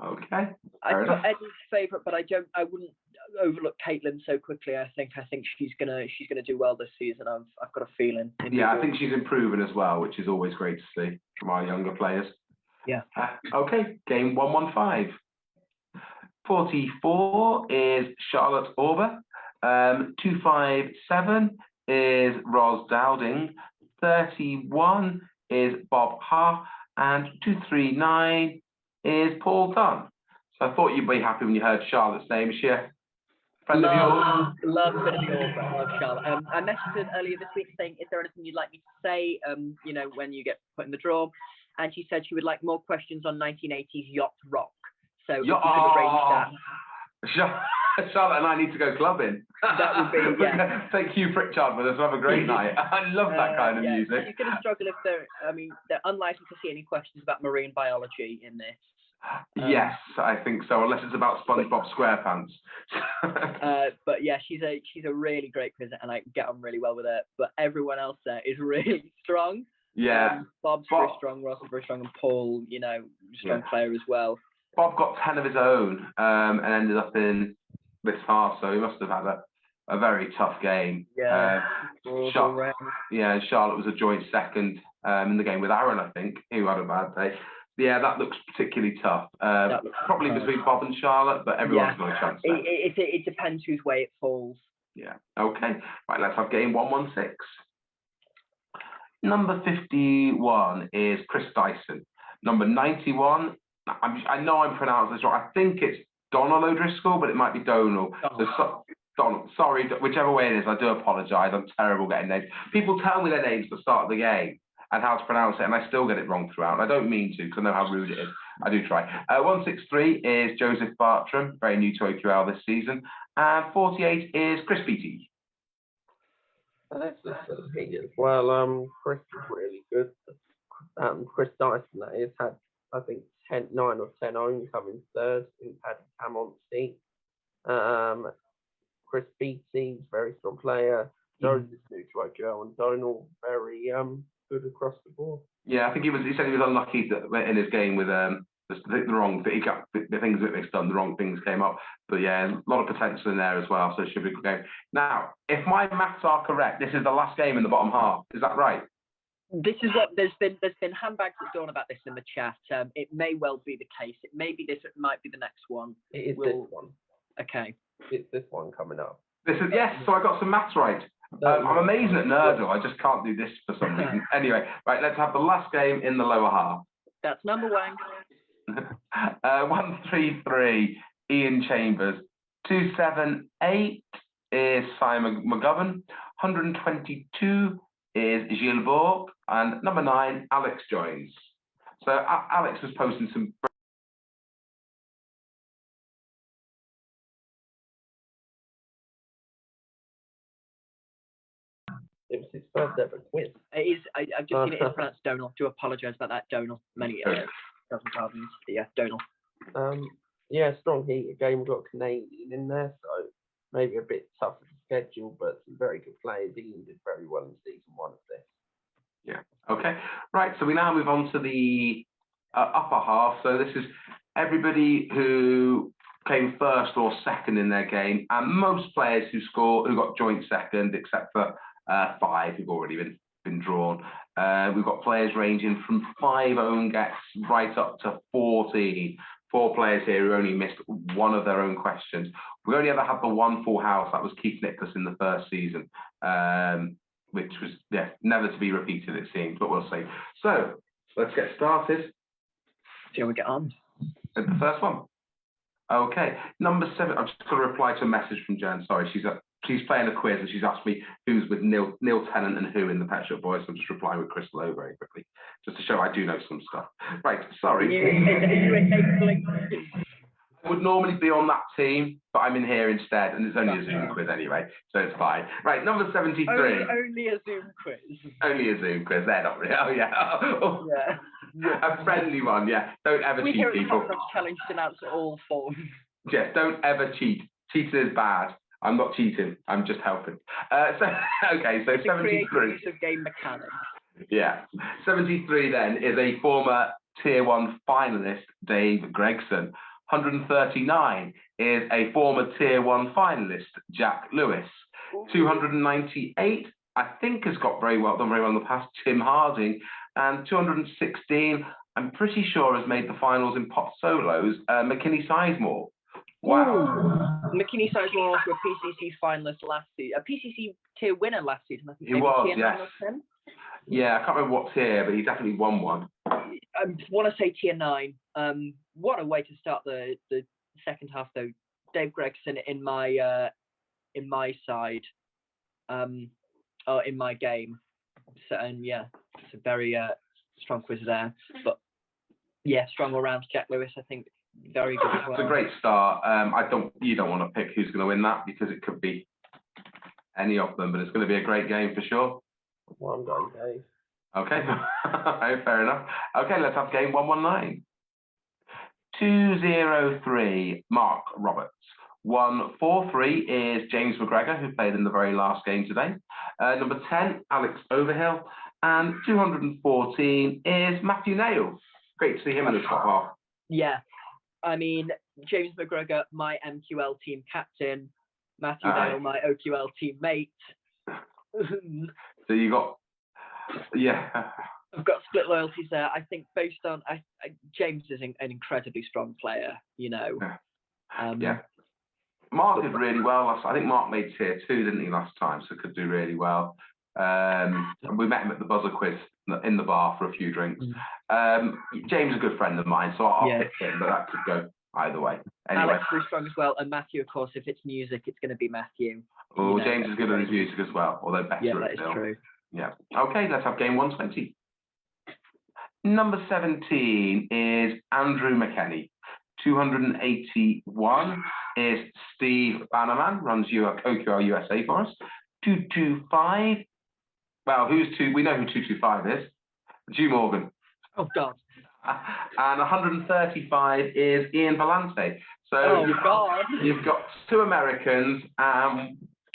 Okay. I put Ed as favourite, but I wouldn't overlook Caitlin so quickly. I think she's gonna do well this season. I've got a feeling. Yeah, I think she's improving as well, which is always great to see from our younger players. Yeah. Okay, game 115. 44 is Charlotte Orber. 257 is Ros Dowding. 31 is Bob Ha. And 239 is Paul Dunn. So I thought you'd be happy when you heard Charlotte's name. Is she a friend of yours? Love a bit of the Orber. I love Charlotte. I messaged her earlier this week saying, is there anything you'd like me to say, when you get put in the draw? and she said she would like more questions on 1980s yacht rock. So if you could arrange that. Charlotte and I need to go clubbing. That would be, yeah. Take Hugh Pritchard with us. Have a great night. I love that kind of music. She's going to struggle if they're unlikely to see any questions about marine biology in this. Yes, I think so, unless it's about SpongeBob SquarePants. But yeah, she's a really great quizzer, and I get on really well with her. But everyone else there is really strong. Yeah. Bob's very strong, Ross is very strong, and Paul, strong player as well. Bob got 10 of his own and ended up in this far, so he must have had a very tough game. Yeah. Charlotte was a joint second in the game with Aaron, I think, who had a bad day. Yeah, that looks particularly tough. Probably between Bob and Charlotte, but everyone's got a chance. It depends whose way it falls. Yeah. Okay. Right, let's have game 116. Number 51 is Chris Dyson. Number 91, I know I'm pronouncing this wrong. I think it's Donald O'Driscoll, but it might be Donald. Donald, sorry, whichever way it is, I do apologise. I'm terrible getting names. People tell me their names at the start of the game and how to pronounce it, and I still get it wrong throughout. I don't mean to, because I know how rude it is. I do try. 163 is Joseph Bartram, very new to OQL this season. And 48 is Chris Beattie. That's me as well. Chris is really good. Chris Dyson, that is, had, I think, 9 or 10 own coming third. He's had Cam on seat. Chris Beattie, very strong player. Joseph new to OQL, and Donald, very good across the board. Yeah, I think he said he was unlucky that in his game with the wrong thing. He got the things that they've done, the wrong things came up. But yeah, a lot of potential in there as well, so it should be a good game. Now, if my maths are correct, this is the last game in the bottom half. Is that right? This is what there's been handbags at dawn about this in the chat. It may well be the case. It may be this. It might be the next one. It is this one. Okay. It's this one coming up. This is yes. So I got some maths right. I'm amazing at Nerdle. I just can't do this for some reason. Anyway, right. Let's have the last game in the lower half. That's number one. 133. Ian Chambers. 278 is Simon McGovern. 122 is Gilles Bourg, and number 9, Alex joins. So Alex was posting some. It was his first ever quiz. It is. I've just seen it as pronounced Donal. I do apologise about that, Donal. Many dozen pardons. Yeah, Donal. Yeah, strong heat again. We've got Canadian in there, so maybe a bit tougher to schedule, but some very good players. Ian did very well in season 1 of this. Yeah. Okay. Right. So we now move on to the upper half. So this is everybody who came first or second in their game, and most players who got joint second, except for 5 who've already been drawn. We've got players ranging from 5 own gets right up to 14. 4 players here who only missed one of their own questions. We only ever had the one full house. That was Keith Nicholas in the first season. Which was never to be repeated, it seems, but we'll see. So let's get started. See how we get on. With the first one. Okay, number 7. I'm just going to reply to a message from Jen. Sorry, she's playing a quiz and she's asked me who's with Neil Tennant and who in the Pet Shop Boys. So I'm just replying with Chris Lowe very quickly, just to show I do know some stuff. Right, sorry. I would normally be on that team, but I'm in here instead, and it's only a Zoom quiz anyway, so it's fine. Right, number 73. Only a Zoom quiz. Only a Zoom quiz. They're not really. Oh yeah. Yeah. A friendly one. Yeah. Don't ever cheat, people. We here at Challenge to announce all forms. Yes. Don't ever cheat. Cheating is bad. I'm not cheating. I'm just helping. So 73. Use of game mechanics. Yeah. 73 then is a former Tier 1 finalist, Dave Gregson. 139 is a former Tier 1 finalist, Jack Lewis. 298, I think, has done very well in the past, Tim Harding. And 216, I'm pretty sure, has made the finals in pot solos, McKinney Sizemore. Wow. McKinney Sizemore was a PCC finalist last season, a PCC tier winner last season. I think he was, tier 9 or 10. Yeah, I can't remember what tier, but he definitely won one. I want to say tier 9. What a way to start the second half, though. Dave Gregson in my side, in my game. So, and yeah, it's a very quiz there. But yeah, strong all round. Jack Lewis, I think, very good as well. It's a great start. You don't want to pick who's going to win that because it could be any of them, but it's going to be a great game for sure. Well, I'm going Dave. Okay, fair enough. Okay, let's have game 119. 203, Mark Roberts. 143 is James McGregor, who played in the very last game today. Number 10, Alex Overhill. And 214 is Matthew Nail. Great to see him in the top half. Yeah, I mean, James McGregor, my MQL team captain. Matthew Nail, my OQL teammate. So you got, yeah. I've got split loyalties there. I think based on James is an incredibly strong player, you know. Yeah. Mark did really well. I think Mark made tier 2, didn't he, last time? So could do really well. We met him at the buzzer quiz in the bar for a few drinks. James is a good friend of mine, so I'll pick him, but that could go either way. Anyway. Alex is strong as well, and Matthew, of course, if it's music, it's going to be Matthew. Oh, James is good at his music as well, although better yeah, at that is film. true. Yeah. Okay, let's have game 120. Number 17 is Andrew McKenney. 281 is Steve Bannerman, runs OQL USA for us. 225, well, we know who 225 is. Hugh Morgan. Oh, God. And 135 is Ian Valente. So you've got 2 Americans,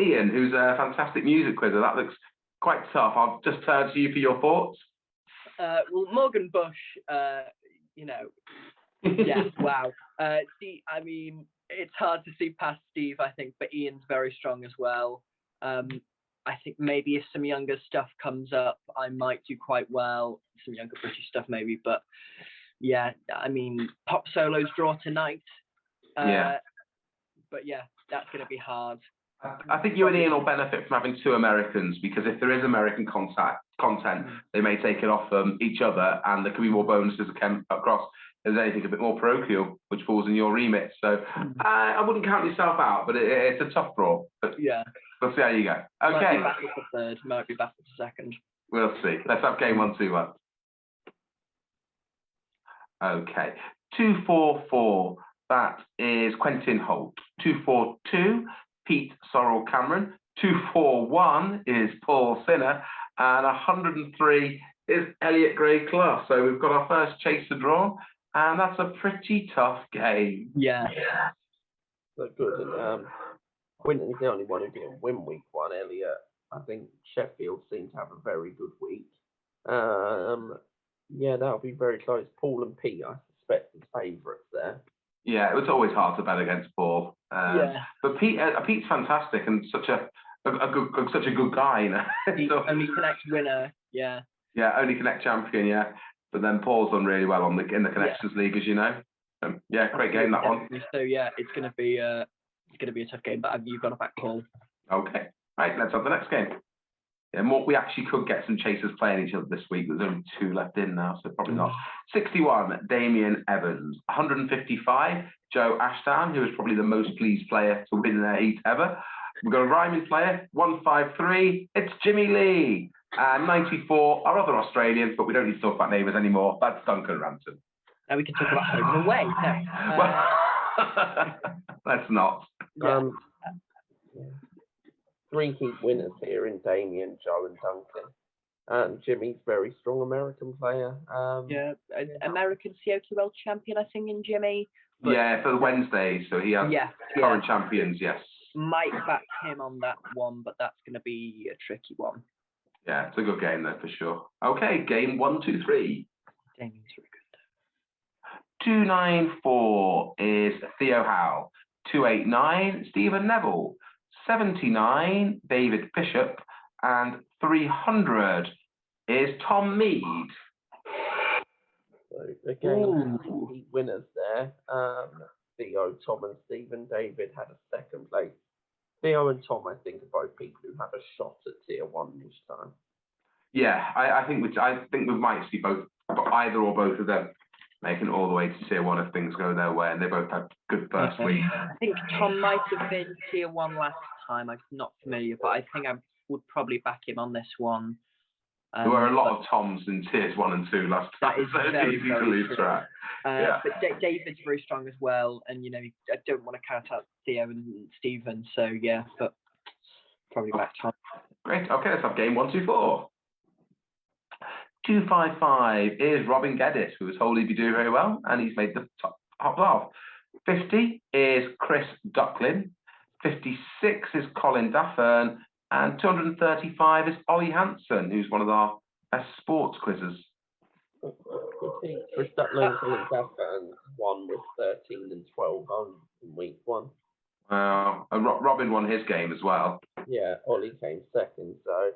Ian, who's a fantastic music quizzer. That looks quite tough. I'll just turn to you for your thoughts. Well, Morgan Bush, you know, yeah, wow. Steve, I mean, it's hard to see past Steve, I think, but Ian's very strong as well. I think maybe if some younger stuff comes up, I might do quite well. Some younger British stuff maybe, but yeah, I mean, pop solos draw tonight. But yeah, that's going to be hard. I think you and Ian will benefit from having 2 Americans, because if there is American content, they may take it off each other, and there could be more bonuses that come across. There's anything a bit more parochial, which falls in your remit. So I wouldn't count yourself out, but it's a tough draw. But yeah, we'll see how you go. Okay. Might be battle for third, might be battle for second. We'll see. Let's have game 121. Okay. 244. That is Quentin Holt. 242. Pete Sorrell Cameron. 241 is Paul Sinner. And 103 is Elliot Gray Clough. So we've got our first chaser draw, and that's a pretty tough game. Yeah. So good. And Quentin's the only one who didn't win week 1. Elliot, I think Sheffield seemed to have a very good week. Yeah, that'll be very close. Paul and Pete, I suspect, as favourites there. Yeah, it's always hard to bet against Paul. But Pete's fantastic and such a good guy. You know? So, only Connect winner. Yeah. Yeah, only Connect champion. Yeah, but then Paul's done really well in the Connections League, as you know. Yeah, great game that one. So yeah, it's going to be a tough game, but you've got to back Paul. Okay, right. Let's have the next game. Yeah, we actually could get some chasers playing each other this week. There's only 2 left in now, so probably not. 61, Damien Evans. 155, Joe Ashdown, who is probably the most pleased player to win their heat ever. We've got a rhyming player, 153, it's Jimmy Lee. And 94, our other Australians, but we don't need to talk about neighbours anymore. That's Duncan Ranton. Now we can talk about home and away. Well, let's not. Yeah. 3 heat winners here in Damien, Joe and Duncan. And Jimmy's very strong American player. American COQL champion, I think, in Jimmy. But yeah, for the Wednesday, so he has current champions, yes. Might back him on that one, but that's going to be a tricky one. Yeah, it's a good game there for sure. Okay, game 123. Damien's really good. 294 is Theo Howe. 289, Stephen Neville. 79, David Bishop. And 300 is Tom Mead. So again, heat winners there. Theo, Tom and Stephen. David had a second place. Theo and Tom, I think, are both people who have a shot at tier 1 this time. Yeah, I think we might see either or both of them making it all the way to tier 1 if things go their way, and they both had good first week. I think Tom might have been tier 1 last time. I'm not familiar, but I think I would probably back him on this one. There were a lot of Toms in tiers 1 and 2 last time, so it's easy to lose track. But David's very strong as well, and I don't want to count out Theo and Stephen, so yeah, but probably back Tom. Great. Okay, let's have game 124. 255 is Robin Geddes, who was told he'd be doing very well, and he's made the top half. 50 is Chris Ducklin. 56 is Colin Daffern, and 235 is Ollie Hansen, who's one of our best sports quizzes. Chris Ducklin and Colin Daffern won with 13 and 12 on in week 1. Robin won his game as well. Yeah, Ollie came second, so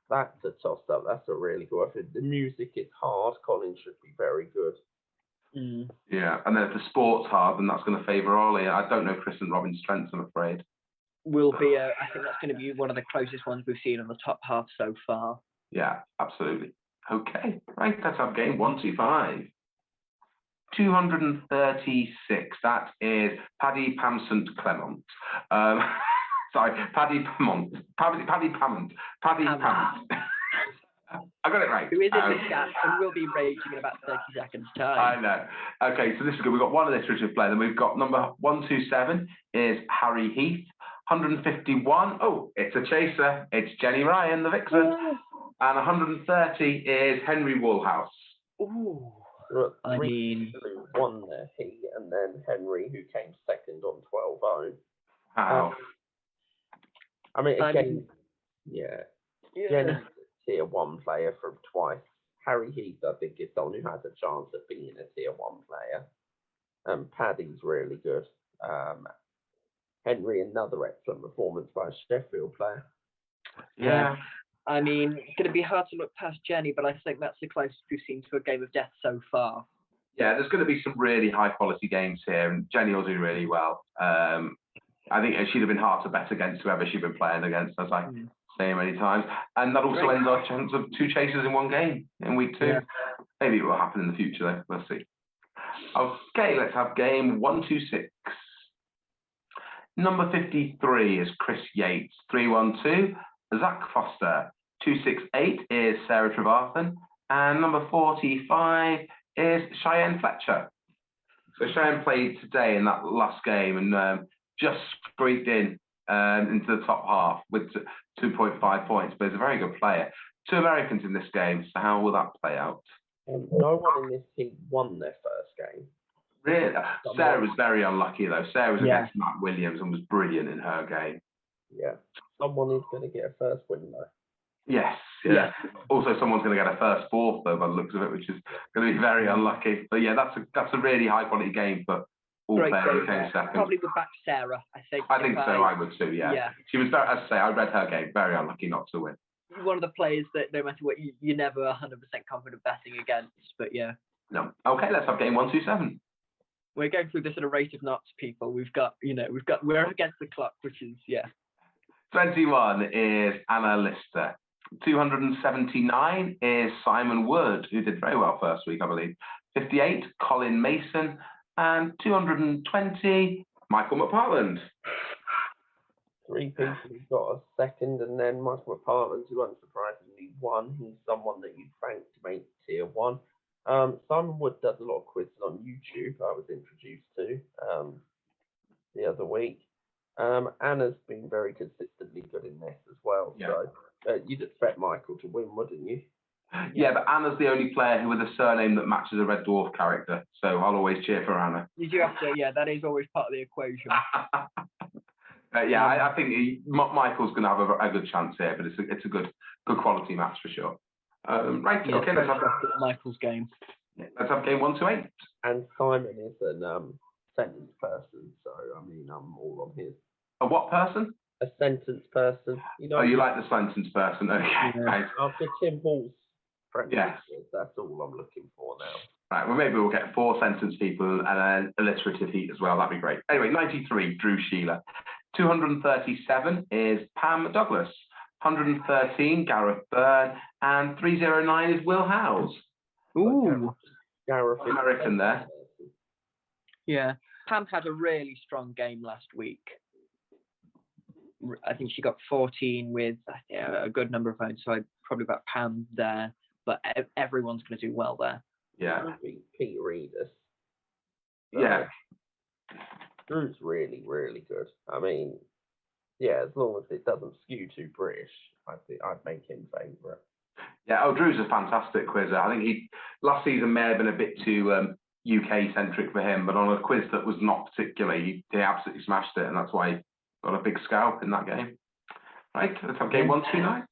that's a toss-up. That's a really good one. If the music is hard, Colin should be very good. Yeah, and then if the sport's hard, then that's going to favour Ollie. I don't know Chris and Robin's strengths, I'm afraid. I think that's going to be one of the closest ones we've seen on the top half so far. Yeah, absolutely. Okay, right, let's have game 125. 236, that is Paddy Pamsant Clement. Sorry, Paddy Pamont. Paddy Pamont. I got it right. Who is in the chat and will be raging in about 30 seconds' time. I know. Okay, so this is good. We've got one alliterative player. Then we've got number 127 is Harry Heath. 151. Oh, it's a chaser. It's Jenny Ryan, the vixen. And 130 is Henry Woolhouse. Ooh. I mean, won there, he, and then Henry, who came second on 12-0. Wow. I mean, again, Jenny's a tier 1 player from twice. Harry Heath, I think, is someone who has a chance of being a tier 1 player. Paddy's really good. Henry, another excellent performance by a Sheffield player. Yeah. I mean, it's going to be hard to look past Jenny, but I think that's the closest we've seen to a game of death so far. Yeah, there's going to be some really high-quality games here, and Jenny will do really well. I think she'd have been hard to bet against whoever she'd been playing against, as I say many times. And that also ends our chance of 2 chasers in 1 game in week 2. Yeah. Maybe it will happen in the future, though. We'll see. Okay, let's have game 126. Number 53 is Chris Yates. 312, Zach Foster. 268 is Sarah Trevarthen. And number 45 is Cheyenne Fletcher. So Cheyenne played today in that last game and just squeaked in into the top half with 2.5 points, but he's a very good player. 2 Americans in this game, so how will that play out? No one in this team won their first game. Really? Sarah was very unlucky, though. Sarah was against Matt Williams and was brilliant in her game. Yeah. Someone is going to get a first win, though. Yes. Yeah. Also, someone's going to get a first fourth, though, by the looks of it, which is going to be very unlucky. But yeah, that's a really high-quality game for all players who came second. Probably would back Sarah, I think. I think so, I would too, yeah. She was, very, as I say, I read her game, very unlucky not to win. One of the players that no matter what, you're never 100% confident betting against, but yeah. No. Okay, let's have game 127. We're going through this at a rate of knots, people. we're against the clock, which is, 21 is Anna Lister. 279 is Simon Wood, who did very well first week, I believe. 58, Colin Mason. And 220, Michael McPartland. 3 people who got a second, and then Michael McPartland, who unsurprisingly won. He's someone that you'd rank to make tier 1. Simon Wood does a lot of quizzes on YouTube. I was introduced to the other week. Anna's been very consistently good in this as well. Yeah. So you'd expect Michael to win, wouldn't you? Yeah, but Anna's the only player with a surname that matches a Red Dwarf character, so I'll always cheer for Anna. You do have to, that is always part of the equation. I think Michael's going to have a good chance here, but it's a good quality match for sure. Right, okay, let's have Michael's game. Let's have game 128. And Simon is a sentence person, so I mean, I'm all on his. A what person? A sentence person. You like the sentence person? Okay. Yeah. Right. After Tim Hall's that's all I'm looking for now. Right, well, maybe we'll get 4 sentence people and an alliterative heat as well. That'd be great. Anyway, 93, Drew Sheila. 237 is Pam Douglas. 113, Gareth Byrne. And 309 is Will Howes. Ooh. Gareth American there. Yeah. Pam had a really strong game last week. I think she got 14 with a good number of votes, so I'd probably about pound there. But everyone's going to do well there. Yeah. Peter Reedus. Yeah. Drew's really, really good. I mean, yeah, as long as it doesn't skew too British, I think I'd make him favourite. Yeah, Drew's a fantastic quizzer. I think last season may have been a bit too UK centric for him, but on a quiz that was not particularly, he absolutely smashed it, and that's why he got a big scalp in that game. Right, let's have game 129.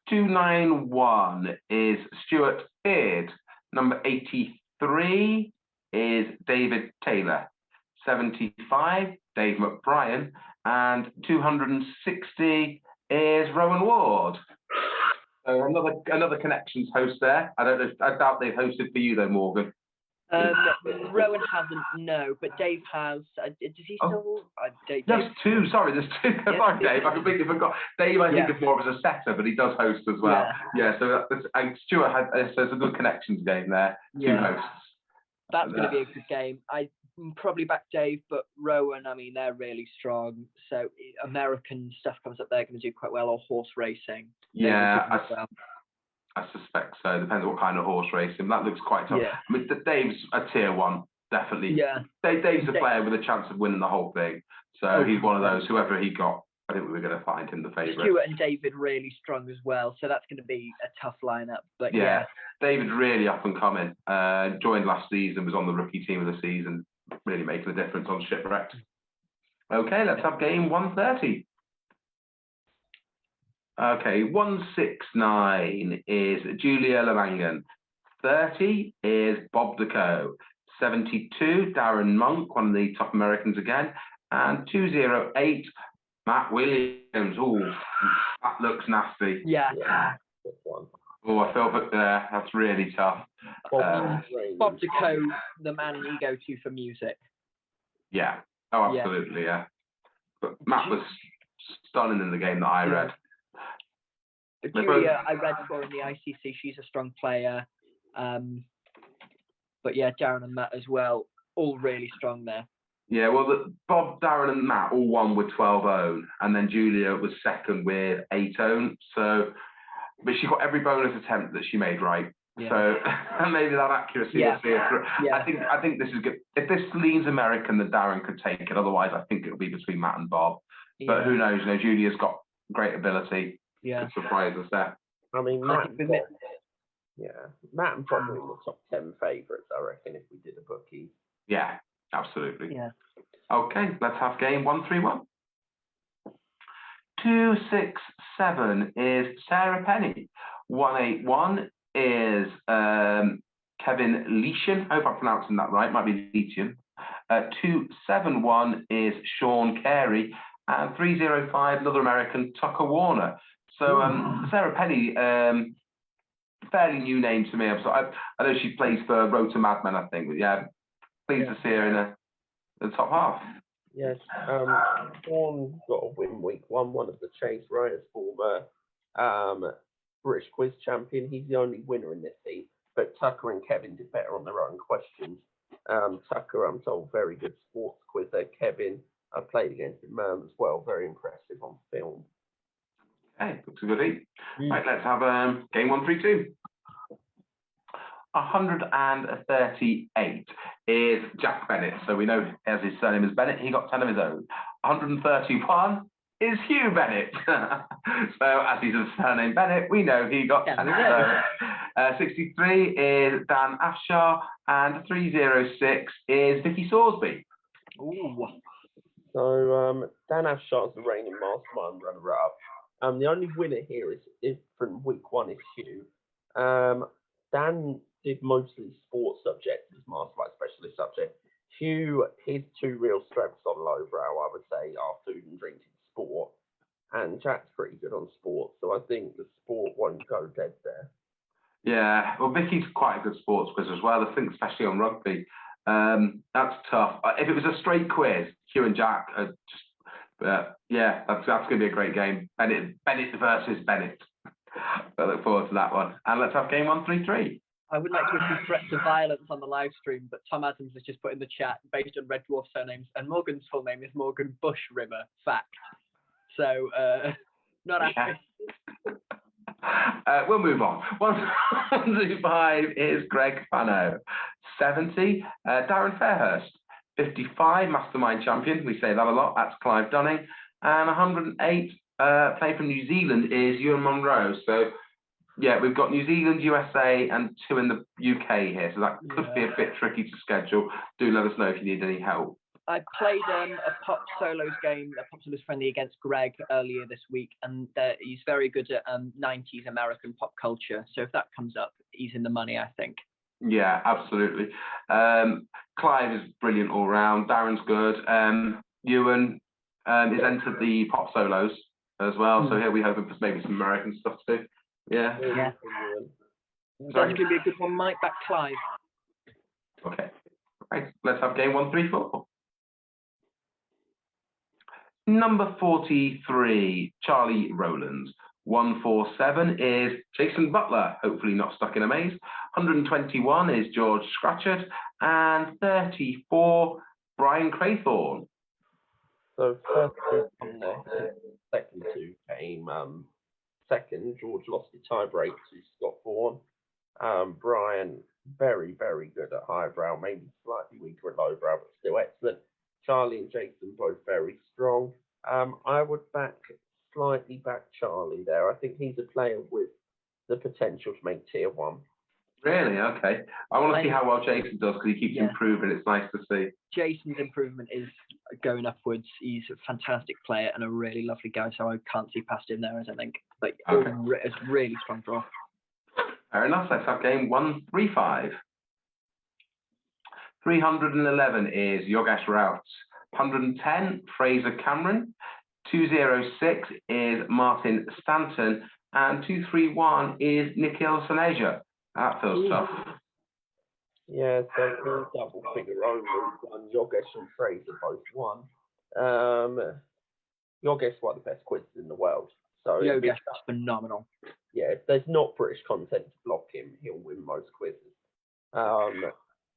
291 is Stuart Beard. Number 83 is David Taylor. 75, Dave McBrien. And 260 is Rowan Ward. So another Connections host there. I don't know. I doubt they've hosted for you though, Morgan. Rowan hasn't, no, but Dave has. Does he still? There's two. Sorry, there's two. Yeah. Sorry, Dave. I completely forgot. Dave, I think, is more of a setter, but he does host as well. Yeah. So Stuart had. So there's a good Connections game there. Two hosts. That's going to be a good game. I probably back Dave, but Rowan. I mean, they're really strong. So American stuff comes up. They're going to do quite well, or horse racing. Yeah. I suspect so. Depends on what kind of horse racing. That looks quite tough. Yeah. I mean, Dave's a tier 1, definitely. Yeah. Dave's a player with a chance of winning the whole thing. So he's one of those. Whoever he got, I think we were going to find him the favourite. Stuart and David really strong as well. So that's going to be a tough lineup. But yeah. David's really up and coming. Joined last season, was on the rookie team of the season, really making a difference on Shipwrecked. Okay, let's have game 130. Okay, 169 is Julia Lemangan. 30 is Bob Deco. 72, Darren Monk, one of the top Americans again. And 208, Matt Williams. Oh, that looks nasty. Yeah. Oh, I feel that there. That's really tough. Bob Deco, the man you go to for music. Yeah. Oh, absolutely, yeah. But Matt was stunning in the game that I read. Julia, I read for in the ICC. She's a strong player. But yeah, Darren and Matt as well, all really strong there. Yeah, well, Bob, Darren, and Matt all won with 12-0, and then Julia was second with 8-0. So, but she got every bonus attempt that she made right. Yeah. So maybe that accuracy will see her through. Yeah. I think this is good. If this leans American, then Darren could take it. Otherwise, I think it'll be between Matt and Bob. Yeah. But who knows? You know, Julia's got great ability. Yeah. To surprise us there. I mean, Matt and Bob are in the top 10 favourites, I reckon, if we did a bookie. Yeah, absolutely. Yeah. Okay, let's have game 131. 267 is Sarah Penny. 181 is Kevin Leishan. I hope I'm pronouncing that right. Might be Leishan. 271 is Sean Carey. And 305, another American, Tucker Warner. So Sarah Penny, fairly new name to me. I know she plays for Road to Madmen, I think. But yeah, pleased to see her in the top half. Yes, Sean got a win week 1. One of the Chase Riders, former British quiz champion. He's the only winner in this team. But Tucker and Kevin did better on their own questions. Tucker, I'm told, very good sports quizzer. Kevin, I played against him as well. Very impressive on film. Okay, looks a goodie. Right, let's have game 132. 138 is Jack Bennett. So we know as his surname is Bennett, he got 10 of his own. 131 is Hugh Bennett. So as he's a surname Bennett, we know he got 10 of his own. 63 is Dan Afshar, and 306 is Vicky Salisbury. Ooh. So Dan Afshar's the reigning mastermind runner-up. The only winner here is from week 1 is Hugh. Dan did mostly sports subjects as mastermind specialist subject. Hugh, his 2 real strengths on lowbrow, I would say, are food and drink and sport. And Jack's pretty good on sport, so I think the sport won't go dead there. Yeah, well, Vicky's quite a good sports quiz as well. I think especially on rugby. That's tough. If it was a straight quiz, Hugh and Jack are just. Yeah, that's going to be a great game. Bennett versus Bennett. I look forward to that one. And let's have game 133. I would like to issue threats of violence on the live stream, but Tom Adams has just put in the chat, based on Red Dwarf surnames, and Morgan's full name is Morgan Bushrimmer. Fact. So, not happy. We'll move on. 125 is Greg Fano. 70, Darren Fairhurst. 55, Mastermind Champion. We say that a lot. That's Clive Dunning. And 108, playing from New Zealand, is Ewan Monroe. So, yeah, we've got New Zealand, USA, and 2 in the UK here. So that could be a bit tricky to schedule. Do let us know if you need any help. I played a Pop Solos game, a Pop Solos friendly against Greg earlier this week, and he's very good at 90s American pop culture. So if that comes up, he's in the money, I think. Yeah, absolutely. Clive is brilliant all round. Darren's good. Ewan is entered the Pop Solos as well, so he'll be hoping for maybe some American stuff too. Yeah. That's going to be a good one. Mike back Clive. Okay. Right. Let's have game 1, 3, 4. Number 43, Charlie Rowlands. 147 is Jason Butler, hopefully not stuck in a maze. 121 is George Scratchard. And 34, Brian Craythorne. So first 2 from there, second 2 came second. George lost the tiebreak to Scott Vaughan. Brian, very, very good at highbrow, maybe slightly weaker at lowbrow, but still excellent. Charlie and Jason both very strong. I would slightly back Charlie there. I think he's a player with the potential to make tier 1. Really? Okay. I want to see how well Jason does because he keeps improving. It's nice to see. Jason's improvement is going upwards. He's a fantastic player and a really lovely guy, so I can't see past him there, I don't think. But it's really strong draw. Fair enough. Let's have game 135. 311 is Yogesh Rout. 110, Fraser Cameron. 206 is Martin Stanton. And 231 is Nikhil Saneja. That feels tough. Yeah, so double figure overs. Yogesh and Fraser both won. Yogesh is one of the best quizzes in the world. So Yogesh is phenomenal. Yeah, if there's not British content to block him, he'll win most quizzes.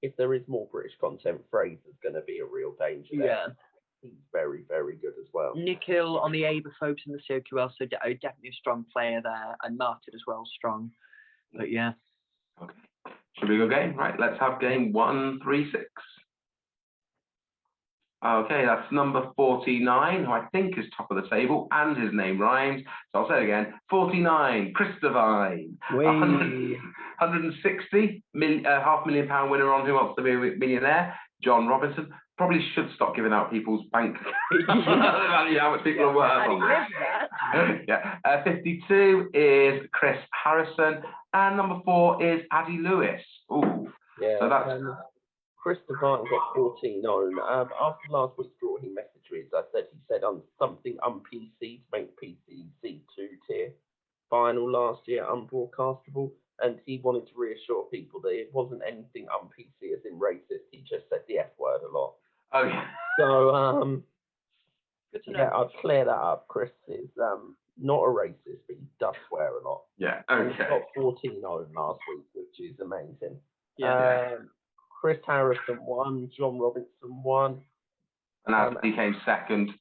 If there is more British content, Fraser's going to be a real danger there. Yeah. He's very, very good as well. Nikhil on the Aberphobes in the COQL, so definitely a strong player there, and Martin as well, strong. But yeah. Okay. Should we go game? Right, let's have game 136. Okay, that's number 49, who I think is top of the table, and his name rhymes. So I'll say it again. 49, Chris Devine. 160, £500,000 winner on Who Wants to Be a Millionaire, John Robinson. Probably should stop giving out people's bank how much people are worth on this. Yeah. 52 is Chris Harrison, and number 4 is Addy Lewis. Ooh. Yeah. So that's Chris Devine got 14 on. After last week's draw, he messaged me. He said something un-PC to make PCC 2 tier final last year unbroadcastable, and he wanted to reassure people that it wasn't anything un-PC as in racist. He just said the F word a lot. Oh yeah. So good to know. Yeah, I'll clear that up. Chris is not a racist, but he does swear a lot. Yeah. And Okay. he got 14 on last week, which is amazing. Yeah. Chris Harrison won, John Robinson won. And Addy came second,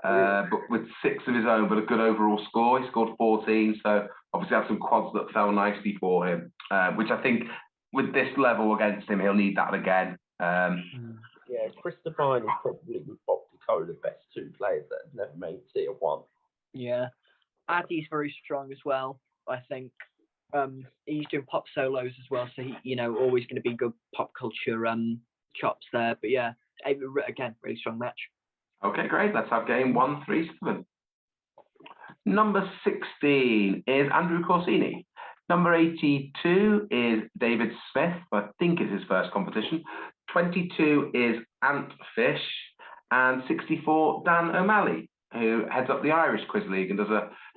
but with 6 of his own, but a good overall score. He scored 14, so obviously had some quads that fell nicely for him, which I think with this level against him, he'll need that again. Yeah, Chris Devine is probably with Bob Dakota the best 2 players that have never made tier 1. Yeah. Addy's very strong as well, I think. He's doing pop solos as well, so he, always going to be good pop culture chops there. But yeah, again, really strong match. Okay, great. Let's have game 137. Number 16 is Andrew Corsini. Number 82 is David Smith, I think is his first competition. 22 is Ant Fish, and 64 Dan O'Malley, who heads up the Irish Quiz League and does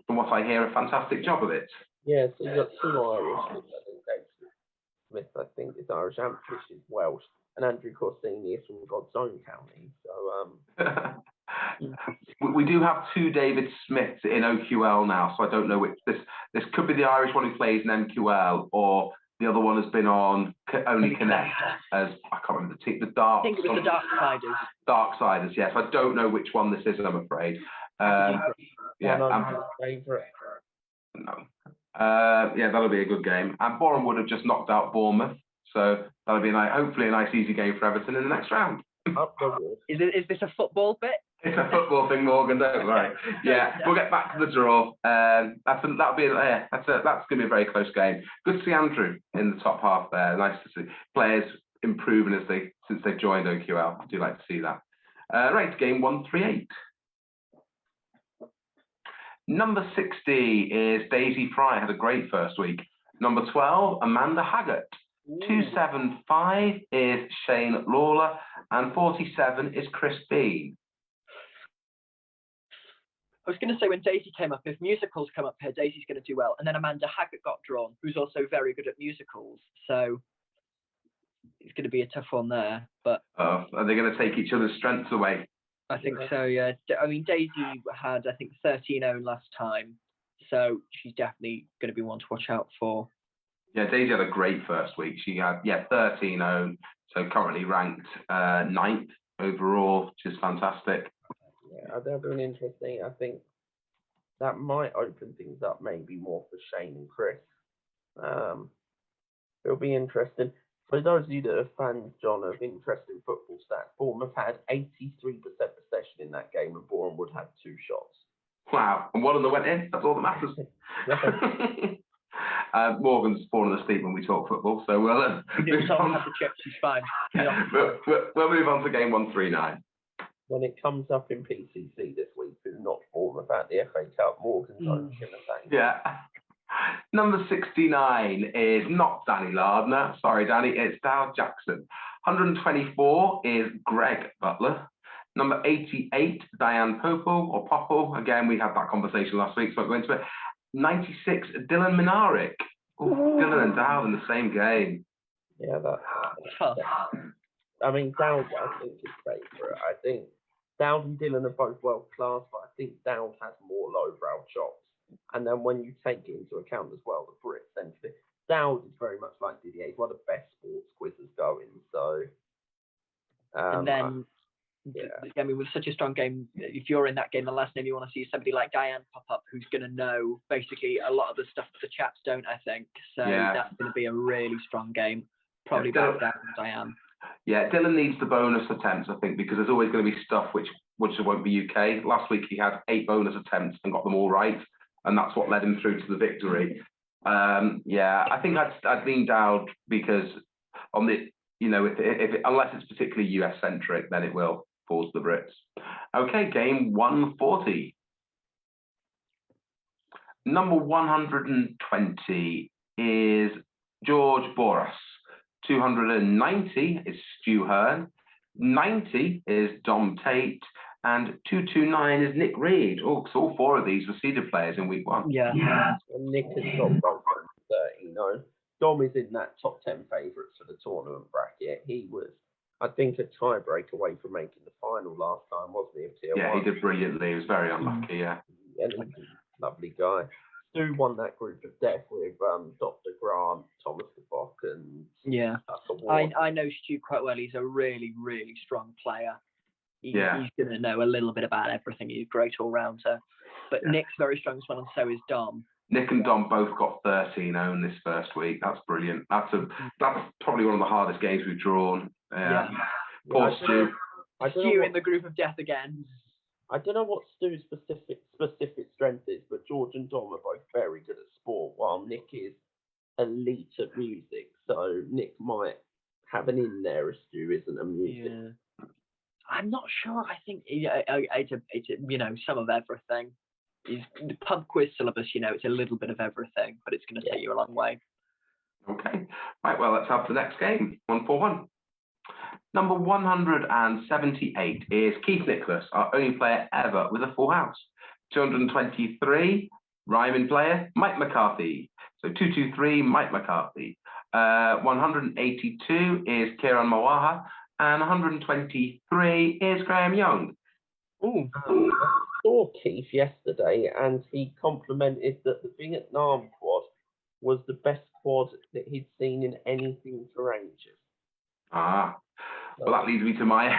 from what I hear, a fantastic job of it. Yeah, so you've got 2 Irish. Smith, I think, is Irish. Ant Fish is Welsh, and Andrew Corsini is from God's Own County. So we do have 2 David Smiths in OQL now, so I don't know which this could be the Irish one who plays in MQL, or The other one has been on Only Connect as, I can't remember the team, the Dark. I think it was the Darksiders. Darksiders, yes. I don't know which one this is, I'm afraid. Yeah, my favourite. No. Yeah, that'll be a good game. And Boreham would have just knocked out Bournemouth, so that'll be hopefully a nice, easy game for Everton in the next round. Up the wall. Is this a football bit? It's a football thing, Morgan. Don't worry. Yeah, we'll get back to the draw. That's going to be a very close game. Good to see Andrew in the top half there. Nice to see players improving since they've joined OQL. I do like to see that. Right, game 138. Number 60 is Daisy Fry. Had a great first week. Number 12, Amanda Haggart. 275 is Shane Lawler, and 47 is Chris Bean. I was going to say, when Daisy came up, if musicals come up here, Daisy's going to do well. And then Amanda Haggart got drawn, who's also very good at musicals. So it's going to be a tough one there. But are they going to take each other's strengths away? I think so, yeah. I mean, Daisy had, I think, 13 own last time. So she's definitely going to be one to watch out for. Yeah, Daisy had a great first week. She had, 13 own, so currently ranked 9th overall, which is fantastic. Yeah, they're doing interesting. I think that might open things up maybe more for Shane and Chris. It'll be interesting. For those of you that are fans, John, of interesting football stats, Bournemouth had 83% possession in that game, and Boreham would have 2 shots. Wow, and one of them went in. That's all that matters. Morgan's fallen asleep when we talk football, so we'll move on. Have the chips, she's fine. We'll move on to game 139. When it comes up in PCC this week, who knocked Bournemouth out the FA Cup, Morgan's own Shimmer. Yeah. Number 69 is not Danny Lardner. Sorry, Danny, it's Dal Jackson. 124 is Greg Butler. Number 88, Diane Popel, or Popel. Again, we had that conversation last week, so I won't go into it. 96, Dylan Minarik. Dylan and Dal in the same game. Yeah, that's tough. I mean, Dal, I think, is favourite. I think Dal and Dylan are both world class, but I think Dal has more lowbrow chops. And then when you take it into account as well, the Brit essentially, Dal is very much like Didier. He's one of the best sports quizzes going. So, and then, I mean, with such a strong game, if you're in that game, the last name you want to see is somebody like Diane pop up, who's going to know basically a lot of the stuff that the chaps don't, I think. So that's going to be a really strong game. Probably back down to Diane. Yeah, Dylan needs the bonus attempts, I think, because there's always going to be stuff which won't be UK. Last week he had 8 bonus attempts and got them all right, and that's what led him through to the victory. I think I'd lean down because on the, unless it's particularly US centric, then it will fall to the Brits. Okay, game 140. Number 120 is George Boras. 290 is Stu Hearn. 90 is Dom Tate. And 229 is Nick Reed. Oh, so all 4 of these were seeded players in week 1. Yeah. And Nick has got both 30. Dom is in that top 10 favourites for the tournament bracket. He was, I think, a tie-break away from making the final last time, wasn't he? Yeah, he did brilliantly. He was very unlucky, yeah. And he's a lovely guy. Stu won that group of death with Dr. Grant, Thomas the Bock, and I know Stu quite well. He's a really, really strong player. He's going to know a little bit about everything. He's a great all-rounder. But Nick's very strong as well, and so is Dom. Nick and Dom both got 13 own this first week. That's brilliant. That's probably one of the hardest games we've drawn. Poor Stu. Stu in the group of death again. I don't know what Stu's specific strength is, but George and Dom are both very good at sport, while Nick is elite at music. So Nick might have an in there as Stu isn't a music. Yeah. I'm not sure. I think it's some of everything. The pub quiz syllabus, it's a little bit of everything, but it's going to take you a long way. Okay. Right, well, let's have the next game. 141. Number 178 is Keith Nicholas, our only player ever with a full house. 223, Ryman player, Mike McCarthy. So 223, Mike McCarthy. 182 is Kieran Mawaha. And 123 is Graham Young. I saw Keith yesterday, and he complimented that the Vietnam quad was the best quad that he'd seen in anything for ages. Well, that leads me to my.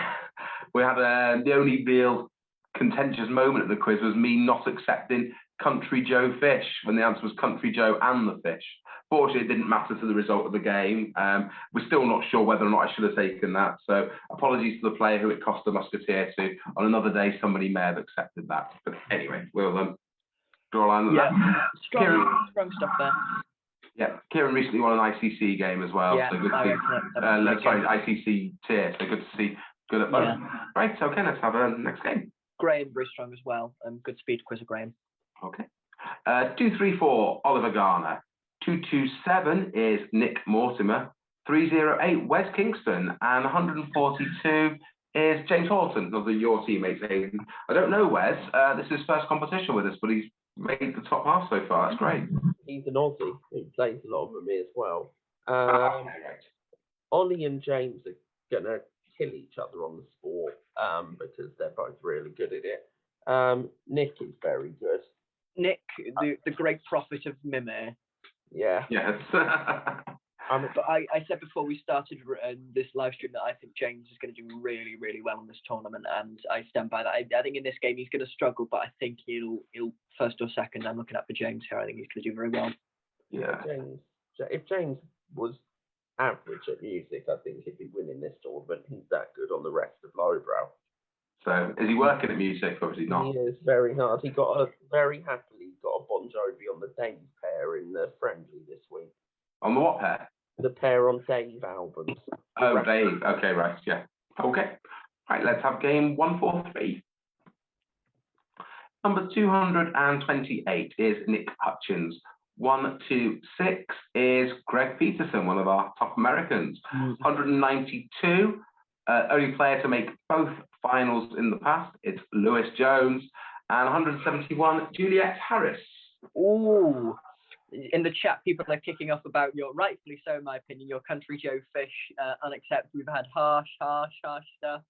We had the only real contentious moment of the quiz was me not accepting Country Joe Fish when the answer was Country Joe and the Fish. Fortunately, it didn't matter to the result of the game. We're still not sure whether or not I should have taken that. So apologies to the player who it cost a musketeer to. On another day, somebody may have accepted that. But anyway, we'll draw a line on that. Strong stuff there. Yeah, Kieran recently won an ICC game as well. Yeah, so good to see. ICC tier. So good to see. Good at both. Yeah. Right, okay, let's have a next game. Graham, very strong as well. Good speed quizzer, Graham. Okay. 234, Oliver Garner. 227 is Nick Mortimer. 308, Wes Kingston. And 142 is James Horton, of your teammates, Aidan. I don't know Wes. This is his first competition with us, but he's made the top half so far. That's great. He's an Aussie. He plays a lot of them as well. Right. Ollie and James are going to kill each other on the sport because they're both really good at it. Nick is very good. Nick, the great prophet of Mimir. Yeah. Yes. But I said before we started this live stream that I think James is going to do really, really well in this tournament, and I stand by that. I think in this game he's going to struggle, but I think he'll first or second. I'm looking up for James here. I think he's going to do very well. Yeah. If James was average at music, I think he'd be winning this tournament. He's that good on the rest of lowbrow. So is he working at music or is he not? He is very hard. He very happily got a Bon Jovi on the Dave pair in the friendly this week. On the what pair? The pair on Dave albums. Oh, Dave. Okay, right, yeah. Okay. Right, let's have game 143. Number 228 is Nick Hutchins. 126 is Greg Peterson, one of our top Americans. 192, only player to make both finals in the past, it's Lewis Jones. And 171, Juliet Harris. Ooh. In the chat, people are kicking off about your, rightfully so in my opinion, your Country Joe Fish, unacceptable. We've had harsh stuff.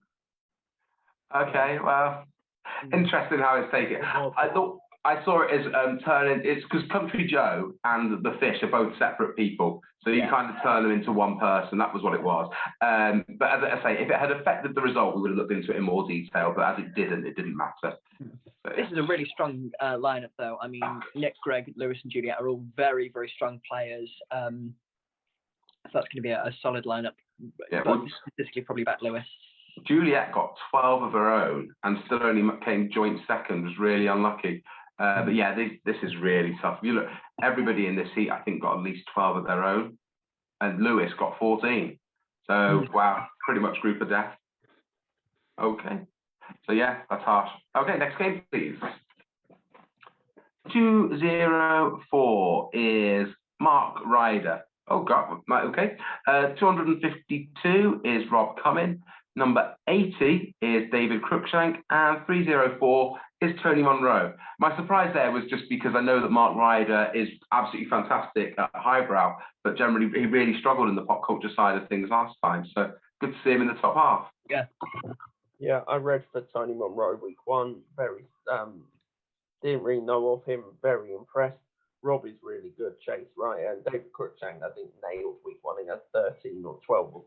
Okay, well, interesting how it's taken. I saw it as turning. It's because Country Joe and the Fish are both separate people, so you kind of turn them into one person. That was what it was. But as I say, if it had affected the result, we would have looked into it in more detail. But as it didn't matter. So, this is a really strong lineup, though. I mean, Nick, Greg, Lewis, and Juliet are all very, very strong players. So that's going to be a solid lineup. Yeah, but statistically, probably back Lewis. Juliet got 12 of her own and still only came joint second. Was really unlucky. But yeah, this is really tough. You look, everybody in this heat, I think, got at least 12 of their own, and Lewis got 14. So wow, pretty much group of death. Okay, so yeah, that's harsh. Okay, next game, please. 204 is Mark Ryder. Oh God, okay. 252 is Rob Cumming. Number 80 is David Cruikshank, and 304 is Tony Monroe. My surprise there was just because I know that Mark Ryder is absolutely fantastic at highbrow, but generally he really struggled in the pop culture side of things last time. So good to see him in the top half. Yeah. Yeah, I read for Tony Monroe week one. Very didn't really know of him. Very impressed. Rob is really good. Chase Ryder and David Cruikshank, I think, nailed week one. He had 13 or 12 or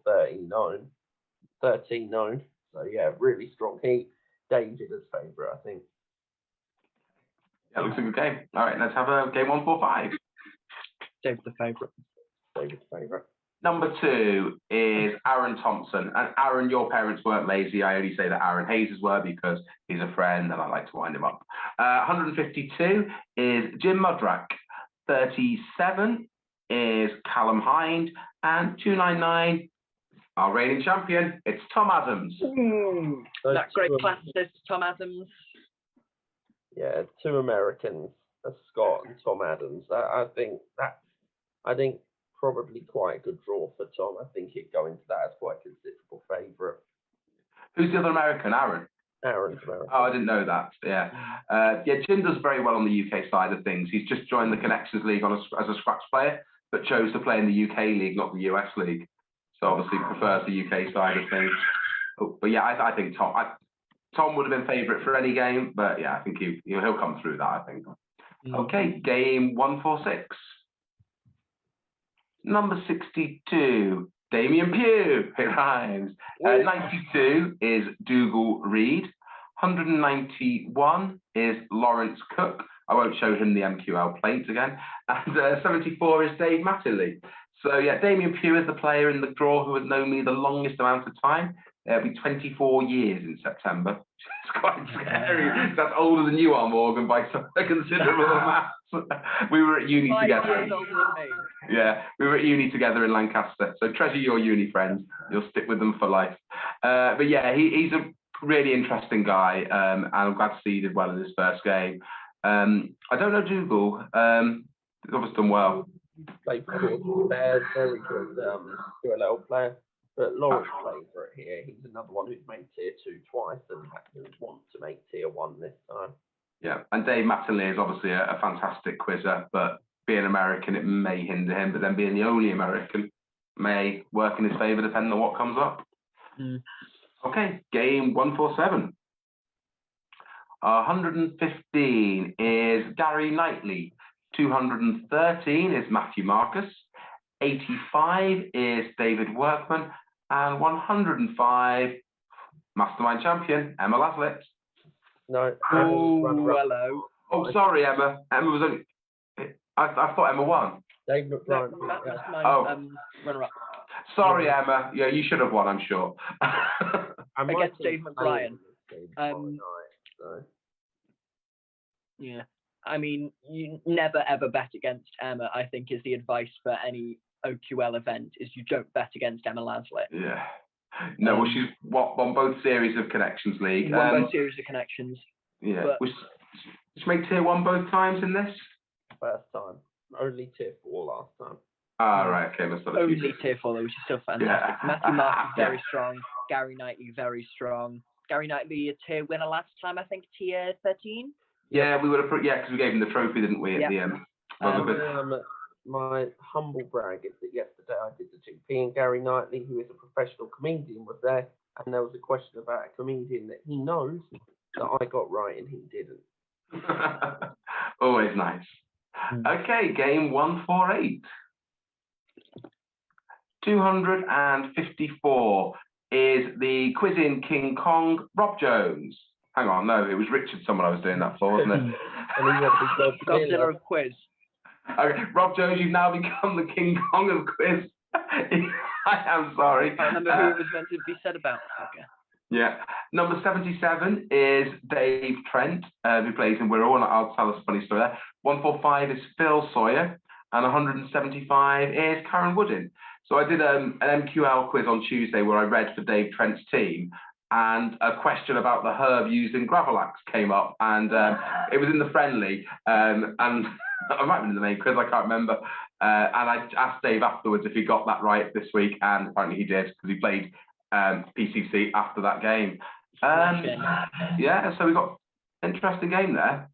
13-9. So yeah, really strong heat. David as favourite, I think. Yeah, looks like a good game. All right, let's have a game 145. David's the favourite. David's favourite. Number 2 is Aaron Thompson. And Aaron, your parents weren't lazy. I only say that Aaron Hayes' were because he's a friend and I like to wind him up. 152 is Jim Mudrack. 37 is Callum Hind. And 299, our reigning champion, it's Tom Adams. That great classicist, Tom Adams. Yeah, two Americans, Scott and Tom Adams. I think probably quite a good draw for Tom. I think he'd go into that as quite a considerable favourite. Who's the other American? Aaron? Aaron's American. Oh, I didn't know that. Yeah. Jim does very well on the UK side of things. He's just joined the Connections League as a scratch player, but chose to play in the UK League, not the US League. So obviously prefers the UK side of things. But yeah, I think Tom would have been favourite for any game, but yeah, I think he'll come through that, I think. Okay, game 146. Number 62, Damien Pugh. It rhymes. 92 is Dougal Reid. 191 is Lawrence Cook. I won't show him the MQL plate again. And 74 is Dave Mattingly. So yeah, Damien Pugh is the player in the draw who has known me the longest amount of time. It'll be 24 years in September. It's quite scary. That's older than you are, Morgan, by a considerable amount. We were at uni together. Yeah, we were at uni together in Lancaster. So treasure your uni friends. You'll stick with them for life. But yeah, he's a really interesting guy, and I'm glad to see he did well in his first game. I don't know Dougal. He's obviously done well. Played for the Bears, very good ULL player. But Lawrence playing for it here. He's another one who's made tier 2 twice and wants to make tier 1 this time. Yeah, and Dave Mattingly is obviously a fantastic quizzer, but being American, it may hinder him. But then being the only American may work in his favour depending on what comes up. Okay, game 147. 115 is Gary Knightley. 213 is Matthew Marcus. 85 is David Workman. And 105, Mastermind Champion, Emma Laslett. No. Hello. Oh, sorry, Emma. Emma was only... I thought Emma won. Dave McBride. Runner-up. Sorry, Emma. Yeah, you should have won, I'm sure. Against Dave McBride. Yeah. I mean, you never ever bet against Emma, I think, is the advice for any OQL event, is you don't bet against Emma Laslett. Yeah. No, well, she's won both series of Connections League. Won both series of Connections. Yeah. She made tier 1 both times in this? First time. Only tier 4 last time. Ah, right, okay. Only tier 4, though, which is still fantastic. Yeah. Matthew Marcus, very strong. Gary Knightley, very strong. Gary Knightley, a tier winner last time, I think, tier 13? Yeah, we would have, because we gave him the trophy, didn't we, at the end? My humble brag is that yesterday I did the 2P and Gary Knightley, who is a professional comedian, was there, and there was a question about a comedian that he knows that I got right and he didn't. Always nice. Okay, game 148. 254 is the quizzing King Kong, Rob Jones. Hang on, no, it was Richard someone I was doing that for, wasn't it? And he had the Godzilla of quiz. Okay, Rob Jones, you've now become the King Kong of quiz. I am sorry. I remember who it was meant to be said about. Okay. Yeah. Number 77 is Dave Trent, who plays in Wirral, and I'll tell us a funny story there. 145 is Phil Sawyer, and 175 is Karen Woodin. So I did an MQL quiz on Tuesday where I read for Dave Trent's team, and a question about the herb used in Gravelax came up, and it was in the friendly, and I might have been in the main quiz, I can't remember. And I asked Dave afterwards if he got that right this week, and apparently he did, because he played PCC after that game. Yeah, so we got an interesting game there.